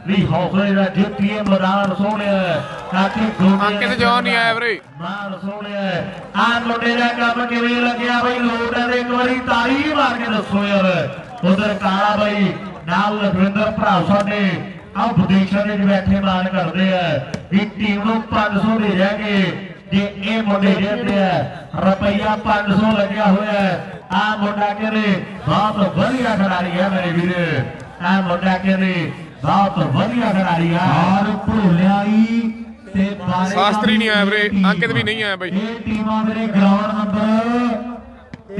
ਵੀ ਹੌਸਲੇ ਦਾ ਜਿੱਤੀਏ ਮੈਦਾਨ ਸੋਹਣਿਆ ਕਾਕੀ ਅੰਕਿਤ ਜੋਨ ਨਹੀਂ ਆਇਆ ਵੀਰੇ ਮਾਨ ਸੋਹਣਿਆ ਆ ਮੁੰਡੇ ਦਾ ਕੰਮ ਕਿਵੇਂ ਲੱਗਿਆ ਬਈ ਲੋਕਾਂ ਦੇ ਇੱਕ ਵਾਰੀ ਤਾੜੀ ਮਾਰ ਕੇ ਦੱਸੋ ਯਾਰ ਉਧਰ ਕਾਲਾ ਬਾਈ ਨਾਲ ਲਖਵਿੰਦਰ ਭਰਾ ਸਾਡੇ ਆਹ ਵਿਦੇਸ਼ਾਂ ਦੇ ਬੈਠੇ ਮਾਨ ਕਰਦੇ ਆ ਵੀ ਟੀਮ ਨੂੰ 500 ਦੇ ਰਹਿ ਗਏ ਜੇ ਇਹ ਮੁੰਡੇ ਜਿੱਤਦੇ ਆ ਰੁਪਈਆ 500 ਲੱਗਿਆ ਹੋਇਆ ਆ ਮੁੰਡਾ ਕਹਿੰਦੇ ਬਹੁਤ ਵਧੀਆ ਖਿਡਾਰੀ ਹੈ ਮੇਰੇ ਵੀਰ ਆ ਮੁੰਡਾ ਕਹਿੰਦੇ ਬਹੁਤ ਵਧੀਆ ਖਿਡਾਰੀ ਆ ਔਰ ਭੋਲਿਆਈ ਤੇ ਸ਼ਾਸਤਰੀ ਨਹੀਂ ਆਇਆ ਵੀਰੇ ਅੰਕਿਤ ਵੀ ਨਹੀਂ ਆਇਆ ਬਾਈ ਇਹ ਟੀਮਾਂ ਮੇਰੇ ਗਰਾਊਂਡ ਨੰਬਰ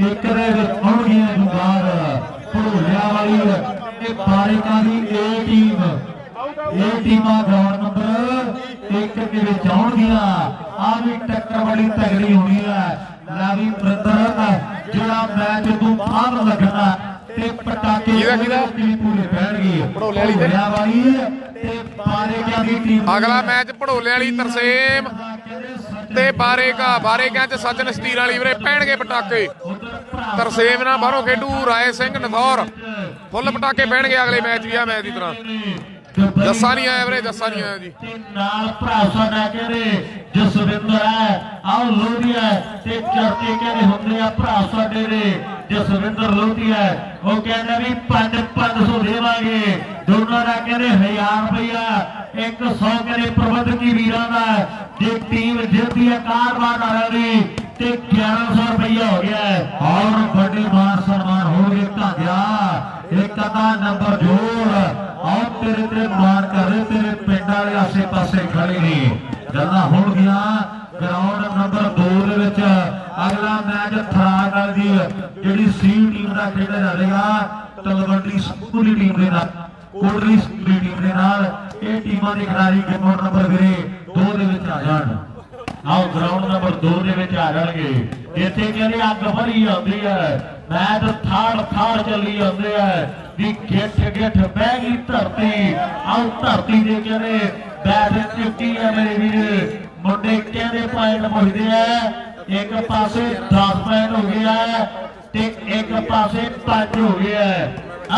1 ਦੇ ਵਿੱਚ ਆਉਣਗੀਆਂ ਜੁਗਾਰ ਭੋਲਿਆ ਵਾਲੀ ਤੇ ਬਾਰਿਕਾਂ ਦੀ ਇਹ ਟੀਮਾਂ ਗਰਾਊਂਡ ਨੰਬਰ 1 ਦੇ ਵਿੱਚ ਆਉਣਗੀਆਂ ਆ ਵੀ ਟੱਕਰ ਬੜੀ ਤਗੜੀ ਹੋਣੀ ਹੈ ਲਾਵੀ ਬ੍ਰਦਰ ਜਿਹੜਾ ਮੈਚ ਤੋਂ ਬਾਹਰ ਲੱਗਣਾ ਤੇ ਪਟਾਕੇ ਪੂਰੇ ਪੈਣਗੇ ਭੋਲਿਆ ਵਾਲੀ ਤੇ ਬਾਰਿਕਾਂ ਦੀ ਟੀਮ ਅਗਲਾ ਮੈਚ ਭੜੋਲੇ ਵਾਲੀ ਤਰਸੇਮ ਤੇ ਬਾਰੇਕਾਂ ਚ ਸੱਜਣ ਸਤੀਰ ਵਾਲੀ ਵੀਰੇ ਪੈਣਗੇ ਪਟਾਕੇ ਤਰਸੇਮ ਨਾਲ ਬਾਹਰੋਂ ਖੇਡੂ ਰਾਏ ਸਿੰਘ ਨਥੌਰ ਫੁੱਲ ਪਟਾਕੇ ਪੈਣਗੇ ਅਗਲੇ ਮੈਚ ਵੀ ਆ ਮੈਚ ਦੀ ਤਰ੍ਹਾਂ ਜੱਸਾ ਨਹੀਂ ਆਇਆ ਵੀਰੇ ਜੱਸਾ ਨਹੀਂ ਆਇਆ ਜੀ ਨਾਲ ਭਰਾ ਸਾਡਾ ਕਹਿੰਦੇ ਜਸਵਿੰਦਰ ਹੈ ਆਓ ਲੋਧੀਆ ਤੇ ਚਰਚੇ ਕਹਿੰਦੇ ਹੁੰਦੇ ਆ ਭਰਾ ਸਾਡੇ ਦੇ ਜਸਵਿੰਦਰ ਲੋਧੀਆ ਉਹ ਕਹਿੰਦਾ ਵੀ 500 ਦੇਵਾਂਗੇ ਦੋਨਾਂ ਦਾ ਕਹਿੰਦੇ 1000 ਰੁਪਇਆ 100 ਕਹਿੰਦੇ ਪ੍ਰਬੰਧਕੀ ਵੀਰਾਂ ਦਾ ਜੇ ਟੀਮ ਜਿੱਤਦੀ ਹੈ ਕਾਰਵਾਨ ਵਾਲਿਆਂ ਦੀ ਤੇ 1100 ਰੁਪਇਆ ਹੋ ਗਿਆ ਔਰ ਵੱਡੇ ਮਾਨ ਸਨਮਾਨ ਹੋਣਗੇ ਧਾਗਿਆ ਇੱਕ ਅੱਧਾ ਨੰਬਰ ਜੋੜ ਆਓ ਤੇਰੇ ਤੇ ਮਾਰ ਕਰ ਤੇਰੇ ਪਿੰਡ ਵਾਲੇ ਆਸੇ ਪਾਸੇ ਖੜੇ ਨੇ ਗੱਲਾਂ ਹੋਣਗੀਆਂ ਗਰਾਊਂਡ ਨੰਬਰ 2 ਦੇ ਵਿੱਚ ਅਗਲਾ ਮੈਚ ਥਰਾਗ ਵਾਲੀ ਦੀ ਜਿਹੜੀ ਸੀ ਟੀਮ ਦਾ ਖੇਡਿਆ ਜਾਵੇਗਾ ਤਲਵੰਡੀ ਸਕੂਲੀ ਟੀਮ ਦੇ ਨਾਲ ਕੋਟਲੀ ਸਕੂਲੀ ਟੀਮ ਦੇ ਨਾਲ ਇਹ ਟੀਮਾਂ ਦੇ ਖਿਡਾਰੀ ਗੇਮ ਨੰਬਰ ਵੀਰੇ 2 ਦੇ ਵਿੱਚ ਆ ਜਾਣ ਆਓ ਗਰਾਊਂਡ ਨੰਬਰ 2 ਦੇ ਵਿੱਚ ਆ ਜਾਣਗੇ। ਇੱਥੇ ਕਹਿੰਦੇ ਅੱਗ ਭਰੀ ਜਾਂਦੀ ਹੈ, ਮੈਚ ਥਾੜ ਚੱਲੀ ਜਾਂਦੇ ਹੈ ਵੀ ਗਿੱਠ ਬਹਿ ਗਈ ਧਰਤੀ। ਆਓ ਧਰਤੀ ਦੇ ਕਹਿੰਦੇ ਬੈਠ ਚੁੱਕੀ ਹੈ ਮੇਰੇ ਵੀਰ। ਮੁੰਡੇ ਕਹਿੰਦੇ ਪੁਆਇੰਟ ਪੁੱਛਦੇ ਆ, ਇੱਕ ਪਾਸੇ 10 ਪੁਆਇੰਟ ਹੋ ਗਿਆ ਤੇ ਇੱਕ ਪਾਸੇ 5 ਹੋ ਗਿਆ।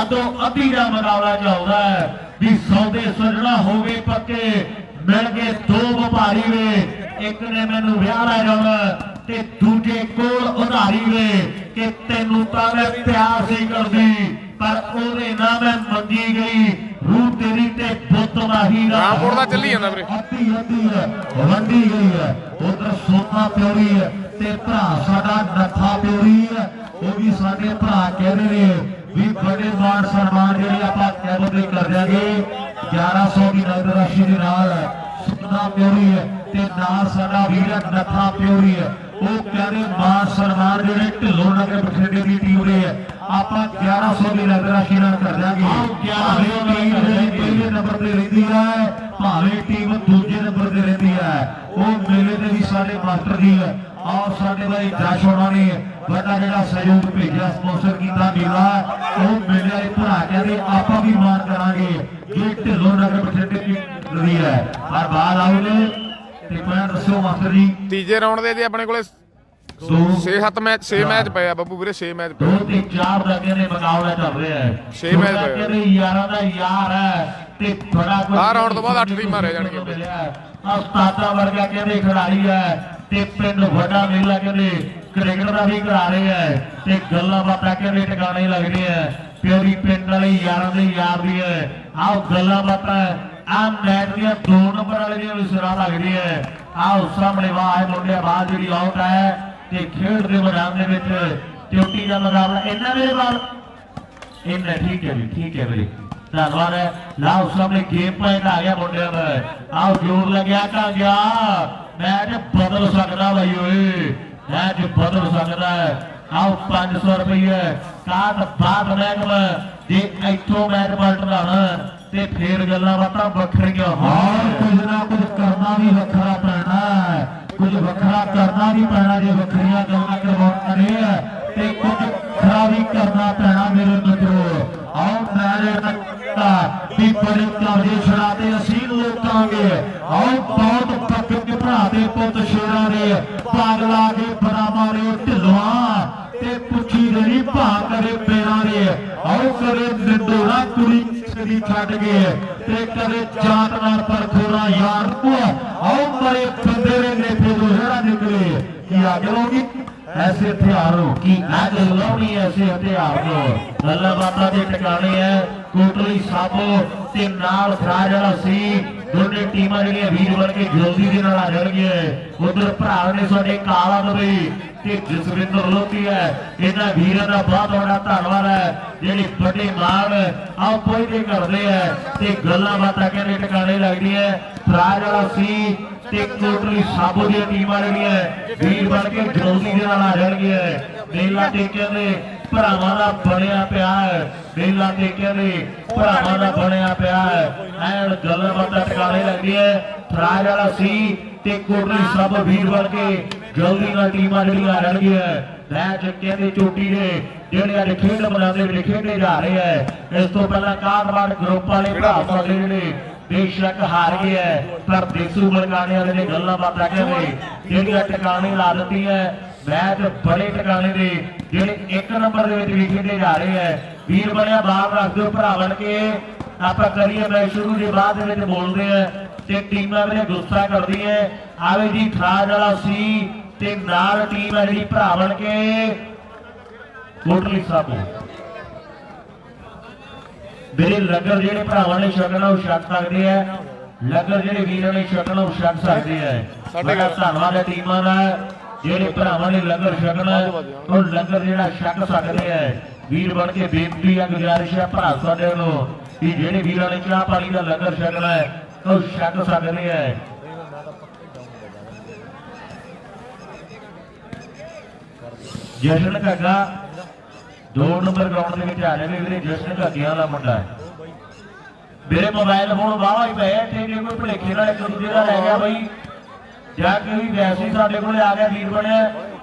ਅੱਧੋ ਅੱਧੀ ਦਾ ਮੁਕਾਬਲਾ ਚੱਲਦਾ ਹੈ ਵੀ ਸੌਦੇ ਸੱਜਣਾ ਹੋ ਗਏ ਪੱਕੇ, ਮਿਲ ਗਏ 2 ਵਪਾਰੀ ਵੇ। ਇੱਕ ਨੇ ਮੈਨੂੰ ਵਿਆਹ ਲੈ ਜਾਣਾ ਤੇ ਦੂਜੇ ਕੋਲ ਉਧਾਰੀ ਵੇ ਕਿ ਤੈਨੂੰ ਤਾਂ ਮੈਂ ਪਿਆਰ ਸੀ ਕਰਦੀ, ਪਰ ਉਹਦੇ ਨਾਲ ਮੈਂ ਮੰਗੀ ਗਈ ਰੂਹ ਤੇਰੀ ਤੇ ਬੁੱਤ ਮਾਹੀ ਦਾ। ਰਾਮਪੁਰ ਦਾ ਚੱਲੀ ਜਾਂਦਾ ਵੀਰੇ, ਅੱਧੀ ਵੰਡੀ ਗਈ ਹੈ। ਉਧਰ ਸੋਨਾ ਪਿਓਰੀ ਹੈ ਤੇ ਭਰਾ ਸਾਡਾ ਨੱਥਾ ਪਿਓਰੀ ਹੈ, ਉਹ ਵੀ ਸਾਡੇ ਭਰਾ ਕਹਿੰਦੇ ਨੇ ਵੀ ਬੜੇ ਮਾਣ ਸਨਮਾਨ ਜਿਹੜੇ ਆਪਾਂ ਕੈਬਨ ਕਰ ਦਿਆਂਗੇ। 1100 ਦੀ ਨਗਦ ਰਾਸ਼ੀ ਦੇ ਨਾਲ ਸੋਨਾ ਪਿਓਰੀ ਹੈ ਤੇ ਨਾਲ ਸਾਡਾ ਵੀਰ ਨੱਥਾ ਪਿਓਰੀ ਹੈ। ਉਹ ਕਹਿੰਦੇ ਮਾਣ ਸਨਮਾਨ ਜਿਹੜੇ ਢਿੱਲੋਂ ਨਗਰ ਬਠਿੰਡੇ ਦੀ ਟੀਮ ਦੇ ਹੈ ਆਪਾਂ 1100 ਦੀ ਨਗਦ ਰਾਸ਼ੀ ਨਾਲ ਕਰ ਦਿਆਂਗੇ। ਭਾਵੇਂ ਟੀਮ ਪਹਿਲੇ ਨੰਬਰ ਤੇ ਰਹਿੰਦੀ ਹੈ, ਭਾਵੇਂ ਟੀਮ ਦੂਜੇ ਨੰਬਰ ਤੇ ਰਹਿੰਦੀ ਹੈ, ਉਹ ਮੇਲੇ ਤੇ ਵੀ ਸਾਡੇ ਮਾਸਟਰ ਜੀ ਹੈ। ਆਓ ਸਾਡੇ ਬਾਈ ਜਸ਼ ਹੋਣਾ ਨੇ ਵੱਡਾ ਜਿਹੜਾ ਸਹਿਯੋਗ ਭੇਜਿਆ, ਸਪਾਂਸਰ ਕੀਤਾ ਮੇਲਾ, ਉਹ ਮੇਲੇ ਵਾਲੇ ਭਰਾ ਕਹਿੰਦੇ ਆਪਾਂ ਵੀ ਮਾਣ ਕਰਾਂਗੇ ਜੇ ਢਿੱਲੋਂ ਨਗਰ ਬਠਿੰਡੇ ਦੀ ਲੜੀ ਹੈ। ਪਰ ਬਾਹਰ ਆਉਣੇ ਤੇ ਮੈਂ ਦੱਸੋ ਮਾਸਟਰ ਜੀ, ਤੀਜੇ ਰਾਉਂਡ ਦੇ ਜੇ ਆਪਣੇ ਕੋਲੇ 6 ਮੈਚ ਪਏ ਆ ਬੱਬੂ ਵੀਰੇ, 6 ਮੈਚ ਪਏ। 2 ਤੇ 4 ਦਾ ਕਹਿੰਦੇ ਮੁਕਾਬਲਾ ਚੱਲ ਰਿਹਾ ਹੈ। 6 ਮੈਚ ਪਏ ਕਹਿੰਦੇ ਯਾਰਾਂ ਦਾ ਯਾਰ ਹੈ ਤੇ ਬੜਾ ਕੁਝ। ਆਹ ਰਾਉਂਡ ਤੋਂ ਬਾਅਦ 8 ਟੀਮਾਂ ਰਹਿ ਜਾਣਗੀਆਂ। ਉਸਤਾਦਾ ਵਰਗਾ ਕਹਿੰਦੇ ਖਿਡਾਰੀ ਹੈ ਤੇ ਪਿੰਡ ਵੱਡਾ ਮੇਲਾ ਕਹਿੰਦੇ ਕ੍ਰਿਕਟ ਦਾ ਵੀ ਕਰਾ ਰਹੇ ਹੈ ਤੇ ਗੱਲਾਂ ਬਾਤਾਂ ਕਹਿੰਦੇ ਟਿਕਾਣੇ ਲੱਗਦੇ ਹੈ। ਪਿਓਰੀ ਪਿੰਡ ਵਾਲੇ ਯਾਰਾਂ ਦੇ ਯਾਰ ਦੀ ਹੈ। ਆਓ ਗੱਲਾਂ ਬਾਤਾਂ ਆ ਮੈਚ ਦੀਆਂ 2 ਨੰਬਰ ਵਾਲੇ ਦੀਆਂ ਵੀ ਸਿਰਾ ਲੱਗਦੀ ਹੈ। ਆਓ ਸਾਹਮਣੇ ਵਾਹ ਮੁੰਡਿਆ ਬਾਹਰ ਜਿਹੜੀ ਆਊਟ ਹੈ ਤੇ ਖੇਡ ਦੇ ਮੈਦਾਨ ਦੇ ਵਿੱਚ ਚੋਟੀ ਦਾ ਮੁਕਾਬਲਾ ਇਹਨਾਂ ਦੇ ਨਾਲ ਇਹਨਾਂ। ਠੀਕ ਹੈ ਜੀ, ਠੀਕ ਹੈ ਵੀਰੇ, ਧੰਨਵਾਦ ਹੈ। ਲਾਓ ਸਾਹਮਣੇ ਗੇਮ ਪੁਆਇੰਟ ਆ ਗਿਆ ਮੁੰਡਿਆਂ ਦਾ। ਆਓ ਜੋਰ ਲੱਗਿਆ ਤਾਂ ਗਿਆ, ਮੈਚ ਬਦਲ ਸਕਦਾ ਬਾਈ ਓਏ, ਮੈਚ ਬਦਲ ਸਕਦਾ ਹੈ। ਆਓ 500 ਰੁਪਏ ਕਾਟ ਬਾਤ ਮਹਿਕਮਾ ਜੇ ਇੱਥੋਂ ਮੈਚ ਪਲਟਣਾ ਤੇ ਫੇਰ ਗੱਲਾਂ ਬਾਤਾਂ ਵੱਖਰੀਆਂ ਹੋਣ। ਕੁਝ ਨਾ ਕੁਝ ਕਰਨਾ ਵੀ ਵੱਖਰਾ ਪੈਣਾ ਹੈ, ਕੁਝ ਵੱਖਰਾ ਕਰਨਾ ਵੀ ਪੈਣਾ ਜੇ ਵੱਖਰੀਆਂ ਗੱਲਾਂ ਕਰਵਾਉਣੀਆਂ ਤੇ ਕੁਝ ਵੱਖਰਾ ਵੀ ਕਰਨਾ ਪੈਣਾ ਮੇਰੇ ਮਿੱਤਰੋ। ਆਓ ਮੈਚ ਵੀ ਬੜੇ ਕਾਰਜੇ ਛੜਾਤੇ ਅਸੀਂ ਲੋਕਾਂਗੇ। ਆਓ ਬਹੁਤ ਪੱਕੇ ਭਰਾ ਦੇ ਪੁੱਤ ਸ਼ੇਰਾਂ ਦੇ ਪਾਗਲਾ ਕੇ ਬਰਾਬਰ ਦੇ ਢਿੱਲਵਾਂ ਤੇ ਪੁੱਛੀ ਨਹੀਂ ਭਾ ਕਰੇ ਪੈਰਾਂ ਦੇ। ਆਓ ਕਰੇ ਨਿੰਦੋਰਾ ਕੁੜੀ ਦੀ ਛੱਡ ਗਏ ਤੇ ਕਦੇ ਜਾਤ ਨਾਲ ਪਰਖੋਰਾ ਯਾਰ ਨੂੰ। ਆਓ ਮਰੇ ਬੰਦੇ ਦੇ ਨੇਫੇ ਤੋਂ ਜਿਹੜਾ ਨਿਕਲੇ ਕਿ ਅੱਗ ਲਾਉਣੀ ਐਸੇ ਹਥਿਆਰੋਂ ਕੀ ਅੱਗ ਲਾਉਣੀ ਐਸੇ ਹਥਿਆਰ ਨੂੰ। ਗੱਲਾਂ ਬਾਤਾਂ ਦੇ ਟਿਕਾਣੇ ਹੈ ਕੋਟਲੀ ਸਾਬੋ ਤੇ ਨਾਲ ਖੜਾ ਜਿਹੜਾ ਸੀ ਦੋਨੇ ਟੀਮਾਂ ਜਿਹੜੀਆਂ ਵੀਰ ਬਣ ਕੇ ਜਲਦੀ ਦੇ ਨਾਲ ਆ ਜਾਣਗੀਆਂ। ਉਧਰ ਭਰਾ ਨੇ ਸਾਡੇ ਕਾਲਾ ਦਵੇ ਤੇ ਜਸਵਿੰਦਰ ਲੋਕੀ ਹੈ, ਇਹਨਾਂ ਵੀਰਾਂ ਦਾ ਬਹੁਤ ਵੱਡਾ ਧੰਨਵਾਦ ਹੈ ਜਿਹੜੇ ਵੱਡੇ ਮਾਣ ਆਓ ਕੋਈ ਦੇ ਕਰਦੇ ਹੈ ਤੇ ਗੱਲਾਂ ਬਾਤਾਂ ਕਹਿੰਦੇ ਟਿਕਾਣੇ ਲੱਗਦੀਆਂ। ਭਰਾ ਜਿਹੜਾ ਸੀ ਤੇ ਕੋਟਲੀ ਸਾਬੋ ਦੀਆਂ ਟੀਮਾਂ ਜਿਹੜੀਆਂ ਵੀਰ ਬਣ ਕੇ ਜਲਦੀ ਦੇ ਨਾਲ ਆ ਜਾਣਗੀਆਂ। ਮੇਲਾ ਤੇ ਕਹਿੰਦੇ ਭਰਾਵਾਂ ਦਾ ਬਣਿਆ ਪਿਆ ਹੈ, ਮੇਲਾ ਤੇ ਕਹਿੰਦੇ ਭਰਾਵਾਂ ਦਾ ਬਣਿਆ ਪਿਆ ਹੈ। ਐਨ ਗੱਲਾਂ ਬਾਤਾਂ ਟਿਕਾਣੇ ਲੱਗਦੀਆਂ। ਭਰਾ ਜਿਹੜਾ ਸੀ ਤੇ ਕੋਟਲੀ ਸਭ ਵੀਰ ਬਣ ਕੇ ਜਲਦੀ ਨਾਲ ਟੀਮਾਂ ਜਿਹੜੀਆਂ ਆ ਜਾਣਗੀਆਂ। ਮੈਚ ਕਹਿੰਦੇ ਚੋਟੀ ਦੇ ਜਿਹੜੇ ਅੱਜ ਖੇਡ ਮੈਦਾਨ ਦੇ ਵਿੱਚ ਖੇਡੇ ਜਾ ਰਹੇ ਹੈ। ਇਸ ਤੋਂ ਪਹਿਲਾਂ ਕਾਰਵਾੜ ਗਰੁੱਪ ਵਾਲੇ ਭਰਾ ਸਾਡੇ ਜਿਹੜੇ ਬੇਸ਼ੱਕ ਹਾਰ ਗਏ ਹੈ, ਪਰ ਦੇਸੂ ਮਲਕਾਣੇ ਵਾਲੇ ਨੇ ਗੱਲਾਂ ਬਾਤਾਂ ਕਹਿੰਦੇ ਜਿਹੜੀਆਂ ਟਿਕਾਣੇ ਲਾ ਦਿੱਤੀ ਹੈ। ਮੈਚ ਬੜੇ ਟਿਕਾਣੇ ਦੇ ਜਿਹੜੇ 1 ਨੰਬਰ ਦੇ ਵਿੱਚ ਵੀ ਖੇਡੇ ਜਾ ਰਹੇ ਹੈ। ਵੀਰ ਬਣਿਆ ਬਾਹਰ ਰੱਖ ਦਿਓ ਭਰਾ ਬਣ ਕੇ ਆਪਾਂ ਕਰੀਏ ਮੈਚ ਸ਼ੁਰੂ ਦੇ ਬਾਅਦ ਦੇ ਵਿੱਚ ਬੋਲਦੇ ਆ ਤੇ ਟੀਮਾਂ ਮੇਰੇ ਗੁੱਸਾ ਕਰਦੀਆਂ। ਆਵੇ ਜੀ ਥਰਾਜ ਵਾਲਾ ਸੀ ਤੇ ਨਾਲ ਟੀਮ ਹੈ ਜਿਹੜੀ ਭਰਾ ਬਣ ਕੇ ਕੋਟਲੀ ਸਾਹਿਬ ਮੇਰੇ ਲੰਗਰ ਜਿਹੜੇ ਭਰਾਵਾਂ ਨੇ ਛਕਣਾ ਉਹ ਛਕ ਸਕਦੇ ਆ, ਲੰਗਰ ਜਿਹੜੇ ਵੀਰਾਂ ਨੇ ਛਕਣਾ ਉਹ ਛਕ ਸਕਦੇ ਆ। ਸਾਡਾ ਧੰਨਵਾਦ ਹੈ ਟੀਮਾਂ ਦਾ ਜਿਹੜੇ ਭਰਾਵਾਂ ਨੇ ਲੰਗਰ ਛਕਣਾ ਉਹ ਲੰਗਰ ਜਿਹੜਾ ਛਕ ਸਕਦੇ ਆ। ਵੀਰ ਬਣ ਕੇ ਬੇਨਤੀ ਆ ਗੁਜ਼ਾਰਿਸ਼ ਹੈ ਭਰਾ ਸਾਡੇ ਨੂੰ ਕਿ ਜਿਹੜੇ ਵੀਰਾਂ ਨੇ ਚਾਹ ਪਾਣੀ ਦਾ ਲੰਗਰ ਛਕਣਾ ਹੈ ਉਹ ਛਕ ਸਕਦੇ ਆ। ਜਸ਼ਨ ਘੱਗਾ 2 ਨੰਬਰ ਗਰਾਊਂਡ ਦੇ ਵਿੱਚ ਆ ਜਾਵੇ ਵੀਰੇ। ਜਸ਼ਨ ਘੱਗਿਆਂ ਦਾ ਮੁੰਡਾ ਹੈ। ਮੇਰੇ ਮੋਬਾਈਲ ਫੋਨ ਵਾਵਾ ਹੀ ਪਏ ਤੇ ਜੇ ਕੋਈ ਭਲੇਖੇ ਨਾਲ ਇੱਕ ਦੂਜੇ ਦਾ ਲੈ ਗਿਆ ਬਈ ਜਾਂ ਕੋਈ ਵੈਸੇ ਹੀ ਸਾਡੇ ਕੋਲੇ ਆ ਗਿਆ ਵੀਰ ਬਣਿਆ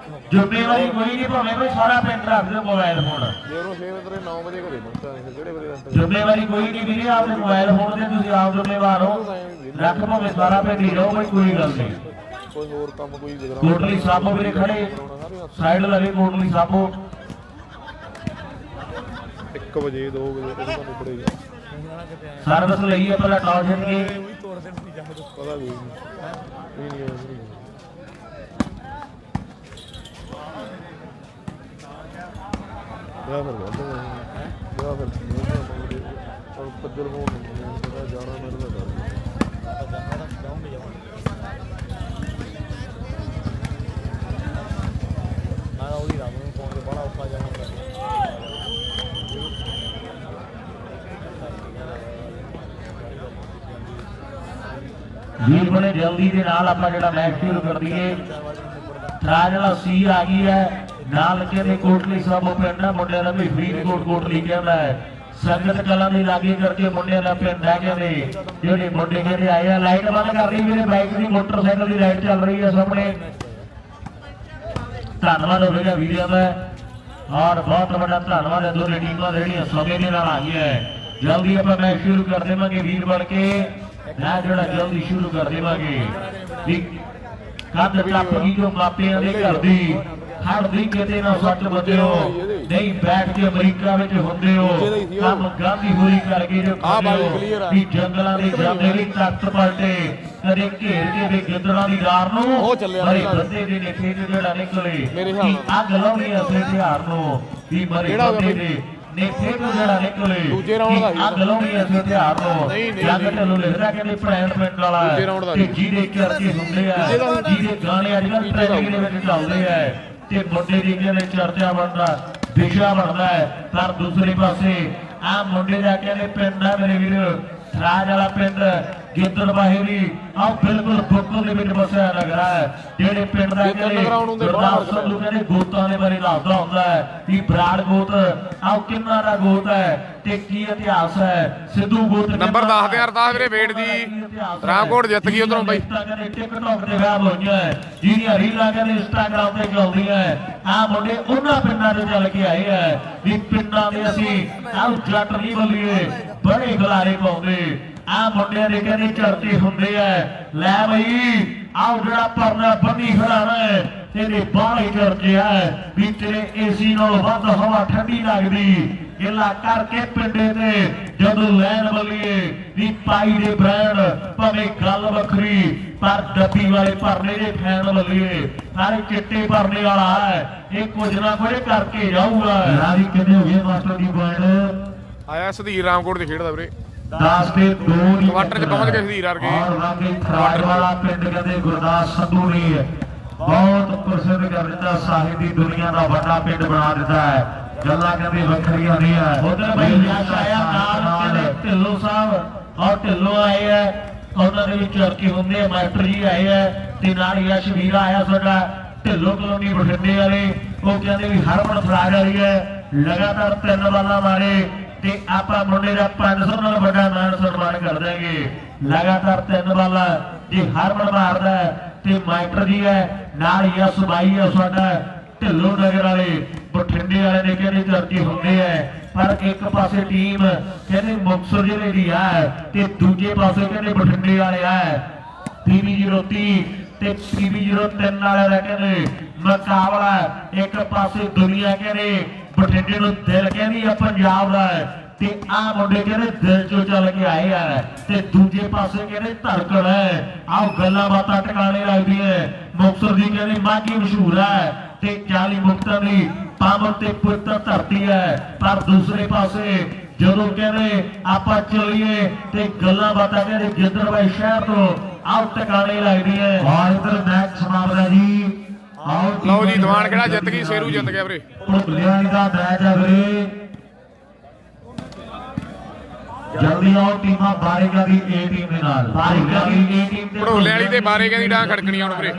ਜ਼ਿੰਮੇਵਾਰੀ ਕੋਈ ਨਹੀਂ ਭਾਵੇਂ ਕੋਈ ਸਾਰਾ ਪਿੰਡ ਰੱਖ ਦੇ ਮੋਬਾਈਲ ਫੋਨ ਜੇ ਉਹਨੂੰ 6 ਵਜੇ 9 ਵਜੇ ਘਰੇ ਪਹੁੰਚਾ ਨਹੀਂ ਕਿਹੜੇ ਵਜੇ ਜ਼ਿੰਮੇਵਾਰੀ ਕੋਈ ਨਹੀਂ ਵੀਰੇ ਆਪਣੇ ਮੋਬਾਈਲ ਫੋਨ ਦੇ ਤੁਸੀਂ ਆਪ ਜ਼ਿੰਮੇਵਾਰ ਹੋ ਰੱਖ ਭਾਵੇਂ ਸਾਰਾ ਪਿੰਡ ਹੀ ਰਹੋ ਕੋਈ ਗੱਲ ਨਹੀਂ ਕੋਈ ਹੋਰ ਕੰਮ ਕੋਈ ਕੋਟਲੀ ਸਾਬੋ ਵੀਰੇ ਖੜੇ ਸਾਈਡ ਲਵੇ ਕੋਟਲੀ ਸਾਬੋ 1 ਵਜੇ 2 ਵਜੇ ਤੱਕ ਤੁਹਾਨੂੰ ਪੜੇਗਾ ਸਰਵਿਸ ਲਈ ਹੈ ਪਹਿਲਾਂ ਟਾਲ ਜਾਣਗੇ ਪਤਾ ਵੀ ਨਹੀਂ ਯਾ ਫਿਰ ਯਾ ਫਿਰ ਪੱਜਲ ਹੋਣ ਜਾਣਾ ਮੇਰੇ ਦਾ ਮੈਂ ਉਹਦੀ ਰਾਤ ਨੂੰ ਫੋਨ ਤੇ ਬੜਾ ਔਖਾ ਜਾਣਾ ਵੀਰ ਬਣੇ ਜਲਦੀ ਦੇ ਨਾਲ ਆਪਾਂ ਜਿਹੜਾ ਮੈਚ ਸ਼ੁਰੂ ਕਰ ਦਈਏ ਰਾਜ ਵਾਲਾ ਸੀ ਆ ਗਈ ਹੈ ਨਾਲ ਕਹਿੰਦੇ ਕੋਟਲੀ ਸਾਹਿਬ ਪਿੰਡ ਹੈ ਮੁੰਡਿਆਂ ਦਾ ਵੀ ਫਰੀਦਕੋਟ ਕੋਟਲੀ ਕਹਿੰਦਾ ਹੈ ਸੰਗਤ ਕਲਾਂ ਦੀ ਲਾਗੇ ਕਰਕੇ ਮੁੰਡਿਆਂ ਦਾ ਪਿੰਡ ਹੈ ਕਹਿੰਦੇ ਜਿਹੜੇ ਮੁੰਡੇ ਕਹਿੰਦੇ ਆਏ ਆ ਲਾਈਟ ਬੰਦ ਕਰ ਲਈ ਵੀਰੇ ਬਾਈਕ ਦੀ ਮੋਟਰਸਾਈਕਲ ਦੀ ਲਾਈਟ ਚੱਲ ਰਹੀ ਹੈ ਸਾਹਮਣੇ ਧੰਨਵਾਦ ਹੋਵੇਗਾ ਵੀਰਾਂ ਦਾ ਔਰ ਬਹੁਤ ਵੱਡਾ ਧੰਨਵਾਦ ਹੈ ਦੋਨੇ ਟੀਮਾਂ ਜਿਹੜੀਆਂ ਸਮੇਂ ਦੇ ਨਾਲ ਆ ਗਈਆਂ ਜਲਦੀ ਆਪਾਂ ਮੈਚ ਸ਼ੁਰੂ ਕਰ ਦੇਵਾਂਗੇ ਵੀਰ ਬਣ ਕੇ ਮੈਚ ਜਿਹੜਾ ਜਲਦੀ ਸ਼ੁਰੂ ਕਰ ਦੇਵਾਂਗੇ ਵੀ ਕੱਦ ਟੱਪ ਗਈ ਜੋ ਮਾਪਿਆਂ ਦੇ ਘਰ ਦੀ ਹੜਦੀ ਕਿਤੇ ਨਾ ਸੱਟ ਵੱਜਿਓ ਨਹੀਂ ਬੈਠ ਕੇ ਅਮਰੀਕਾ ਵਿੱਚ ਹੁੰਦੇ ਹੋ ਕੰਮ ਗਾਂਧੀ ਹੋਈ ਕਰਕੇ ਜੋ ਵੀ ਜੰਗਲਾਂ ਦੇ ਜਾਂਦੇ ਵੀ ਤਖਤ ਪਲਟੇ ਕਦੇ ਘੇਰ ਕੇ ਵੀ ਗਿੱਦੜਾਂ ਦੀ ਡਾਰ ਨੂੰ ਮਰੇ ਬੰਦੇ ਦੇ ਨੇਖੇ ਜਿਹੜਾ ਨਿਕਲੇ ਅੱਗ ਲਾਉਣੀ ਅਸਲੇ ਤਿਉਹਾਰ ਨੂੰ ਵੀ ਮਰੇ ਬੰਦੇ ਦੇ ਨੇਖੇ ਤੋਂ ਜਿਹੜਾ ਨਿਕਲੇ ਦੂਜੇ ਰਾਉਂਡ ਦਾ ਅੱਗ ਲਾਉਣੀ ਅਸਲੇ ਤਿਉਹਾਰ ਨੂੰ ਜੱਗ ਢੱਲੋਂ ਲਿਖਦਾ ਕਹਿੰਦੇ ਪ੍ਰੈਂਟ ਪਿੰਡ ਵਾਲਾ ਤੇ ਜਿਹਦੇ ਚਰਚੇ ਹੁੰਦੇ ਆ ਜਿਹਦੇ ਗਾਣੇ ਅੱਜ ਕੱਲ੍ਹ ਟ੍ਰੈਂਡਿੰਗ ਦੇ ਵਿੱਚ ਚੱਲਦੇ ਆ ਤੇ ਮੁੰਡੇ ਦੀ ਕਹਿੰਦੇ ਚਰਚਾ ਬਣਦਾ ਵਿਸ਼ਾ ਬਣਦਾ ਹੈ ਪਰ ਦੂਸਰੇ ਪਾਸੇ ਆ ਮੁੰਡੇ ਦਾ ਕਹਿੰਦੇ ਪਿੰਡ ਆ ਮੇਰੇ ਵੀਰ ਰਾਜ ਵਾਲਾ ਪਿੰਡ ਗਿੱਦੜ ਬਾਹੇਰੀ ਆ ਬਿਲਕੁਲ ਫੋਕਲ ਦੇ ਵਿੱਚ ਵਸਿਆ ਲੱਗ ਰਿਹਾ ਹੈ ਜਿਹੜੇ ਪਿੰਡ ਦਾ ਕਹਿੰਦੇ ਗੁਰਦਾਸ ਸੰਧੂ ਕਹਿੰਦੇ ਗੋਤਾਂ ਦੇ ਬਾਰੇ ਦੱਸਦਾ ਹੁੰਦਾ ਹੈ ਵੀ ਬਰਾੜ ਗੋਤ ਆ ਕਿੰਨਾ ਦਾ ਗੋਤ ਹੈ ਤੇ ਕੀ ਇਤਿਹਾਸ ਹੈ ਸਿੱਧੂ ਗੋਤ ਨੰਬਰ 10 ਤੇ ਅਰਦਾਸ ਵੀਰੇ ਵੇਟ ਦੀ ਰਾਮਕੋਟ ਜਿੱਤ ਗਈ ਉਧਰੋਂ ਬਾਈ ਟਿਕਟੌਕ ਤੇ ਵਾਇਰਲ ਹੋਈਆਂ ਜਿਹੜੀਆਂ ਰੀਲਾਂ ਕਹਿੰਦੇ ਇੰਸਟਾਗ੍ਰਾਮ ਤੇ ਚੱਲਦੀਆਂ ਆ ਮੁੰਡੇ ਉਹਨਾਂ ਪਿੰਡਾਂ ਤੋਂ ਚੱਲ ਕੇ ਆਏ ਆ ਵੀ ਪਿੰਡਾਂ ਦੇ ਅਸੀਂ ਆਹ ਜੱਟ ਨਹੀਂ ਬੋਲੀਏ ਬੜੇ ਗਲਾਰੇ ਪਾਉਂਦੇ ਆ ਮੁੰਡਿਆਂ ਦੇ ਕਹਿੰਦੇ ਚਰਚੇ ਹੁੰਦੇ ਆ ਲੈ ਬਈ ਆਹ ਜਿਹੜਾ ਪਰਨਾ ਬੰਨੀ ਖੜਾਣਾ ਹੈ ਤੇਰੇ ਬਾਹਲੇ ਚਰਚੇ ਆ ਵੀ ਤੇਰੇ ਏਸੀ ਨਾਲ ਵੱਧ ਹਵਾ ਠੰਡੀ ਲੱਗਦੀ ਗਿਲਾ ਕਰਕੇ ਪਿੰਡੇ ਤੇ ਜਦੋਂ ਲੈਣ ਬਲੀਏ ਵੀ ਪਾਈ ਦੇ ਬ੍ਰਾਂਡ ਭਾਵੇਂ ਗੱਲ ਵੱਖਰੀ ਪਰ ਡੱਬੀ ਵਾਲੇ ਭਰਨੇ ਦੇ ਫੈਨ ਬਲੀਏ ਸਾਰੇ ਚਿੱਟੇ ਭਰਨੇ ਵਾਲਾ ਹੈ ਇਹ ਕੁਝ ਨਾ ਕੁਝ ਕਰਕੇ ਜਾਊਗਾ ਯਾਰੀ ਕਿੰਨੇ ਹੋ ਗਏ ਮਾਸਟਰ ਦੀ ਪੁਆਇੰਟ ਆਇਆ ਸੁਧੀਰ ਰਾਮਕੋਟ ਦੇ ਖੇਡਦਾ ਵੀਰੇ 10 ਤੇ 2 ਦੀ ਕੁਆਟਰ 'ਚ ਪਹੁੰਚ ਗਏ ਸੁਧੀਰ ਵਰਗੇ ਔਰ ਵਾਕਈ ਥਰਾੜ ਵਾਲਾ ਪਿੰਡ ਕਹਿੰਦੇ ਗੁਰਦਾਸ ਸੰਧੂ ਨੇ ਬਹੁਤ ਪ੍ਰਸਿੱਧ ਕਰ ਦਿੱਤਾ ਸਾਹਿਬ ਦੀ ਦੁਨੀਆ ਦਾ ਵੱਡਾ ਪਿੰਡ ਬਣਾ ਦਿੱਤਾ ਹੈ ਗੱਲਾਂ ਕਹਿੰਦੇ ਵੱਖਰੀਆਂ ਨਹੀਂ ਹੈ ਉਧਰ ਬਈ ਯਸ਼ ਆਇਆ ਨਾਲ ਢਿੱਲੋਂ ਸਾਹਿਬ ਔਰ ਢਿੱਲੋਂ ਆਏ ਆ ਉਹਨਾਂ ਦੇ ਵਿੱਚ ਚਰਚੇ ਹੁੰਦੇ ਆ ਮਾਸਟਰ ਜੀ ਆਏ ਆ ਤੇ ਨਾਲ ਯਸ਼ ਵੀਰਾ ਆਇਆ ਸਾਡਾ ਢਿੱਲੋਂ ਕਲੋਨੀ ਬਠਿੰਡੇ ਵਾਲੇ ਉਹ ਕਹਿੰਦੇ ਵੀ ਹਰਮਨ ਫਰਾਜ ਵਾਲੀ ਹੈ ਲਗਾਤਾਰ 3 ਬਾਲਾਂ ਮਾਰੇ ਤੇ ਆਪਾਂ ਮੁੰਡੇ ਦਾ 500 ਨਾਲ ਵੱਡਾ ਮਾਣ ਸਨਮਾਨ ਕਰ ਦਾਂਗੇ ਲਗਾਤਾਰ 3 ਬਾਲਾਂ ਜੇ ਹਰਮਨ ਮਾਰਦਾ ਤੇ ਮਾਸਟਰ ਜੀ ਹੈ ਨਾਲ ਯਸ਼ ਬਾਈ ਹੈ ਸਾਡਾ ਢਿੱਲੋਂ ਨਗਰ ਵਾਲੇ ਬਠਿੰਡੇ ਵਾਲੇ ਨੇ ਕਹਿੰਦੇ ਚਰਚੇ ਹੁੰਦੇ ਆ ਪਰ ਇੱਕ ਪਾਸੇ ਟੀਮ ਕਹਿੰਦੇ ਮੁਕਤਸਰ ਜ਼ਿਲ੍ਹੇ ਦੀ ਹੈ ਤੇ ਦੂਜੇ ਪਾਸੇ ਕਹਿੰਦੇ ਬਠਿੰਡੇ ਵਾਲੇ ਆ PB030 ਤੇ PB03 ਵਾਲੇ ਦਾ ਕਹਿੰਦੇ ਮੁਕਾਬਲਾ ਇੱਕ ਪਾਸੇ ਦੁਨੀਆ ਕਹਿੰਦੇ ਬਠਿੰਡੇ ਨੂੰ ਦਿਲ ਕਹਿੰਦੀ ਆ ਪੰਜਾਬ ਦਾ ਤੇ ਆ ਮੁੰਡੇ ਕਹਿੰਦੇ ਦਿਲ ਚੋਂ ਚੱਲ ਕੇ ਆਏ ਆ ਤੇ ਦੂਜੇ ਪਾਸੇ ਕਹਿੰਦੇ ਧੜਕਣ ਹੈ ਆਹ ਗੱਲਾਂ ਬਾਤਾਂ ਟਿਕਾਣੇ ਲੱਗਦੀਆਂ ਮੁਕਤਸਰ ਦੀ ਕਹਿੰਦੇ ਮਾਝੀ ਮਸ਼ਹੂਰ ਹੈ ਤੇ 40 ਮੁਕਤਾਂ ਦੀ ਪਾਵਨ ਤੇ ਪਵਿੱਤਰ ਧਰਤੀ ਹੈ ਪਰ ਦੂਸਰੇ ਪਾਸੇ ਜਦੋਂ ਕਹਿੰਦੇ ਆਪਾਂ ਚੱਲੀਏ ਤੇ ਗੱਲਾਂ ਬਾਤਾਂ ਕਹਿੰਦੇ ਗਿੱਦੜਬਾਈ ਸ਼ਹਿਰ ਤੋਂ ਆਹ ਟਿਕਾਣੇ ਲੱਗਦੀਆਂ ਆ ਇਧਰ ਮੈਚ ਸਮਾਪਤ ਹੈ ਜੀ ਲਓ ਜੀ ਦੀਵਾਨ ਕਿਹੜਾ ਜਿੱਤ ਗਈ ਸ਼ੇਰੂ ਜਿੱਤ ਗਿਆ ਵੀਰੇ ਭੜੋਲੇ ਦਾ ਮੈਚ ਹੈ ਵੀਰੇ ਜਲਦੀ ਆਓ ਟੀਮਾਂ ਬਾਰੇਗਾ ਦੀ A ਟੀਮ ਦੇ ਨਾਲ ਬਾਰੇਗਾ ਦੀ A ਟੀਮ ਤੇ ਭੜੋਲੇ ਵਾਲੀ ਤੇ ਬਾਰੇਗਾ ਦੀ ਡਾਂ ਖੜਕਣੀ ਹੁਣ ਵੀਰੇ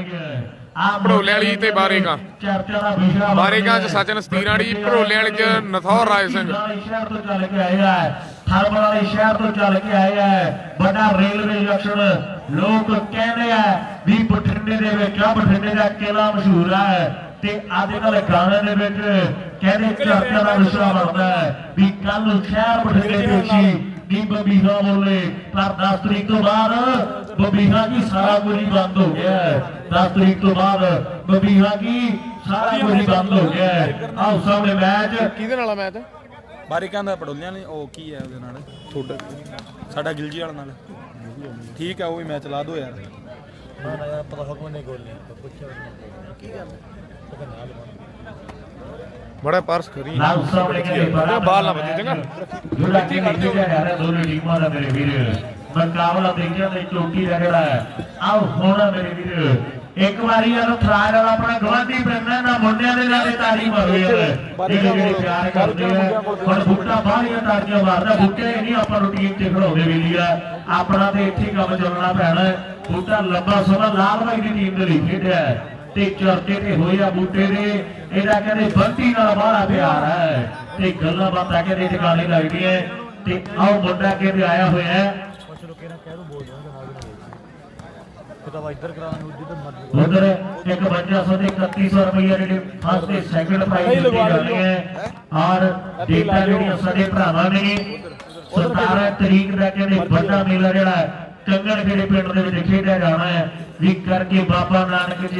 ਭੜੋਲੇ ਵਾਲੀ ਤੇ ਬਾਰੇਗਾ ਚਰਚਾ ਦਾ ਵਿਸ਼ਾ ਬਾਰੇਗਾ ਚ ਸਚਨ ਸਤੀਰਾੜੀ ਭੜੋਲੇ ਵਾਲੀ ਚ ਨਥੌਰ ਰਾਏ ਸਿੰਘ ਸ਼ਹਿਰ ਤੋਂ ਚੱਲ ਕੇ ਆਏ ਆ ਥਰਮਲ ਵਾਲੇ ਸ਼ਹਿਰ ਤੋਂ ਚੱਲ ਕੇ ਆਏ ਆ ਵੱਡਾ ਰੇਲਵੇ ਜੰਕਸ਼ਨ ਲੋਕ ਕਹਿੰਦੇ ਆ ਵੀ ਬਠਿੰਡੇ ਦੇ ਵਿੱਚ ਆ ਬਠਿੰਡੇ ਦਾ ਕਿਲਾ ਮਸ਼ਹੂਰ ਹੈ ਤੇ ਅੱਜ ਕੱਲ ਗਾਣੇ ਦੇ ਵਿੱਚ ਕਹਿੰਦੇ ਚਰਚਾ ਦਾ ਵਿਸ਼ਾ ਬਣਦਾ ਹੈ ਵੀ ਕੱਲ ਨੂੰ ਸ਼ਹਿਰ ਬਠਿੰਡੇ ਦੇ ਵਿੱਚ ਨੀ ਬਬੀਹਾ ਬੋਲੇ ਪਰ 10 ਤਰੀਕ ਤੋਂ ਬਾਅਦ ਬਬੀਹਾ ਕੀ ਸਾਰਾ ਕੁਝ ਹੀ ਬੰਦ ਹੋ ਗਿਆ ਹੈ 10 ਤਰੀਕ ਤੋਂ ਬਾਅਦ ਬਬੀਹਾ ਕੀ ਸਾਰਾ ਕੁਝ ਹੀ ਬੰਦ ਹੋ ਗਿਆ ਹੈ ਆਓ ਸਾਹਮਣੇ ਮੈਚ ਕਿਹਦੇ ਨਾਲ ਆ ਮੈਚ ਬਾਰੀਕਾਂ ਦਾ ਪੜੋਲਿਆਂ ਨੇ ਉਹ ਕੀ ਹੈ ਉਹਦੇ ਨਾਲ ਤੁਹਾਡਾ ਸਾਡਾ ਗਿਲਜੀ ਵਾਲਾ ਨਾਲ ਠੀਕ ਹੈ ਉਹ ਵੀ ਮੈਚ ਲਾ ਦਿਓ ਯਾਰ ਨਾ ਨਾ ਯਾਰ ਪਤਾ ਹੁਕਮ ਨਹੀਂ ਗੋਲ ਨਹੀਂ ਪੁੱਛਿਆ ਕੀ ਗੱਲ ਪਤਾ ਨਾਲ ਬੜਾ ਪਰਸ ਕਰੀ ਲਾਲ ਸਾਹਮਣੇ ਕਹਿੰਦੇ ਬੜਾ ਬਾਲ ਨਾ ਵੱਜੇ ਚੰਗਾ ਜਿਹੜਾ ਕਿ ਖੜ ਜਾਓ ਯਾਰ ਦੋਨੋਂ ਟੀਮਾਂ ਦਾ ਮੇਰੇ ਵੀਰ ਮੁਕਾਬਲਾ ਦੇਖਿਆ ਤੇ ਚੋਟੀ ਦਾ ਜਿਹੜਾ ਹੈ ਆਓ ਹੁਣ ਮੇਰੇ ਵੀਰ ਇੱਕ ਵਾਰੀ ਯਾਰ ਥਰਾਜ ਵਾਲਾ ਆਪਣਾ ਗਵਾਂਢੀ ਪੈਂਦਾ ਨਾ ਮੁੰਡਿਆਂ ਦੇ ਨਾਲ ਤਾੜੀ ਮਾਰੋ ਯਾਰ ਜਿਹੜੇ ਪਿਆਰ ਕਰਦੇ ਆ ਹੁਣ ਬੁੱਟਾ ਬਾਹਲੀਆਂ ਤਾੜੀਆਂ ਮਾਰਦਾ ਬੁੱਟੇ ਨਹੀਂ ਆਪਾਂ ਨੂੰ ਟੀਮ ਤੇ ਖੜਾਉਂਦੇ ਵੇਲੀਆ ਆਪਣਾ ਤੇ ਇੱਥੇ ਕੰਮ ਚੱਲਣਾ ਪੈਣਾ ਬੁੱਟਾ ਲੰਬਾ ਸਮਾਂ ਲਾਲ ਭਾਈ ਦੀ ਟੀਮ ਦੇ ਲਈ ਖੇਡਿਆ ਤੇ ਚਰਚੇ ਤੇ ਹੋਇਆ ਬੂਟੇ ਦੇ ਇਹਦਾ ਕਹਿੰਦੇ ਬੰਟੀ ਨਾਲ ਬਾਹਲਾ ਪਿਆਰ ਹੈ ਤੇ ਗੱਲਾਂ ਬਾਤਾਂ ਕਹਿੰਦੇ ਟਿਕਾਣੇ ਲੱਗਦੀਆਂ ਤੇ ਆਓ ਮੁੰਡਾ ਕਹਿੰਦੇ ਆਇਆ ਹੋਇਆ ਹੈ ਕੁਛ ਲੋਕ ਇਹਨਾਂ ਕਹਿ ਬੋਲ ਰਹੇ ਨਾਲ ਕਿਤਾ ਵਾ ਇੱਧਰ ਕਰਾਉਣ ਨੂੰ ਜਿੱਧਰ ਮਰਜ਼ੀ ਉਧਰ 5100 ਤੇ 3100 ਰੁਪਏ ਜਿਹੜੇ ਫਸਟ ਤੇ ਸੈਕੰਡ ਪ੍ਰਾਈਜ਼ ਦਿੱਤੇ ਜਾਂਦੇ ਹੈ ਔਰ ਡੇਟਾ ਜਿਹੜੀਆਂ ਸਾਡੇ ਭਰਾਵਾਂ ਨੇ 17 ਤਰੀਕ ਦਾ ਕਹਿੰਦੇ ਵੱਡਾ ਮੇਲਾ ਜਿਹੜਾ ਕੰਗਣ ਖੇੜੇ ਪਿੰਡ ਦੇ ਵਿੱਚ ਖੇਡਿਆ ਜਾਣਾ ਹੈ ਵੀ ਕਰਕੇ ਬਾਬਾ ਨਾਨਕ ਜੀ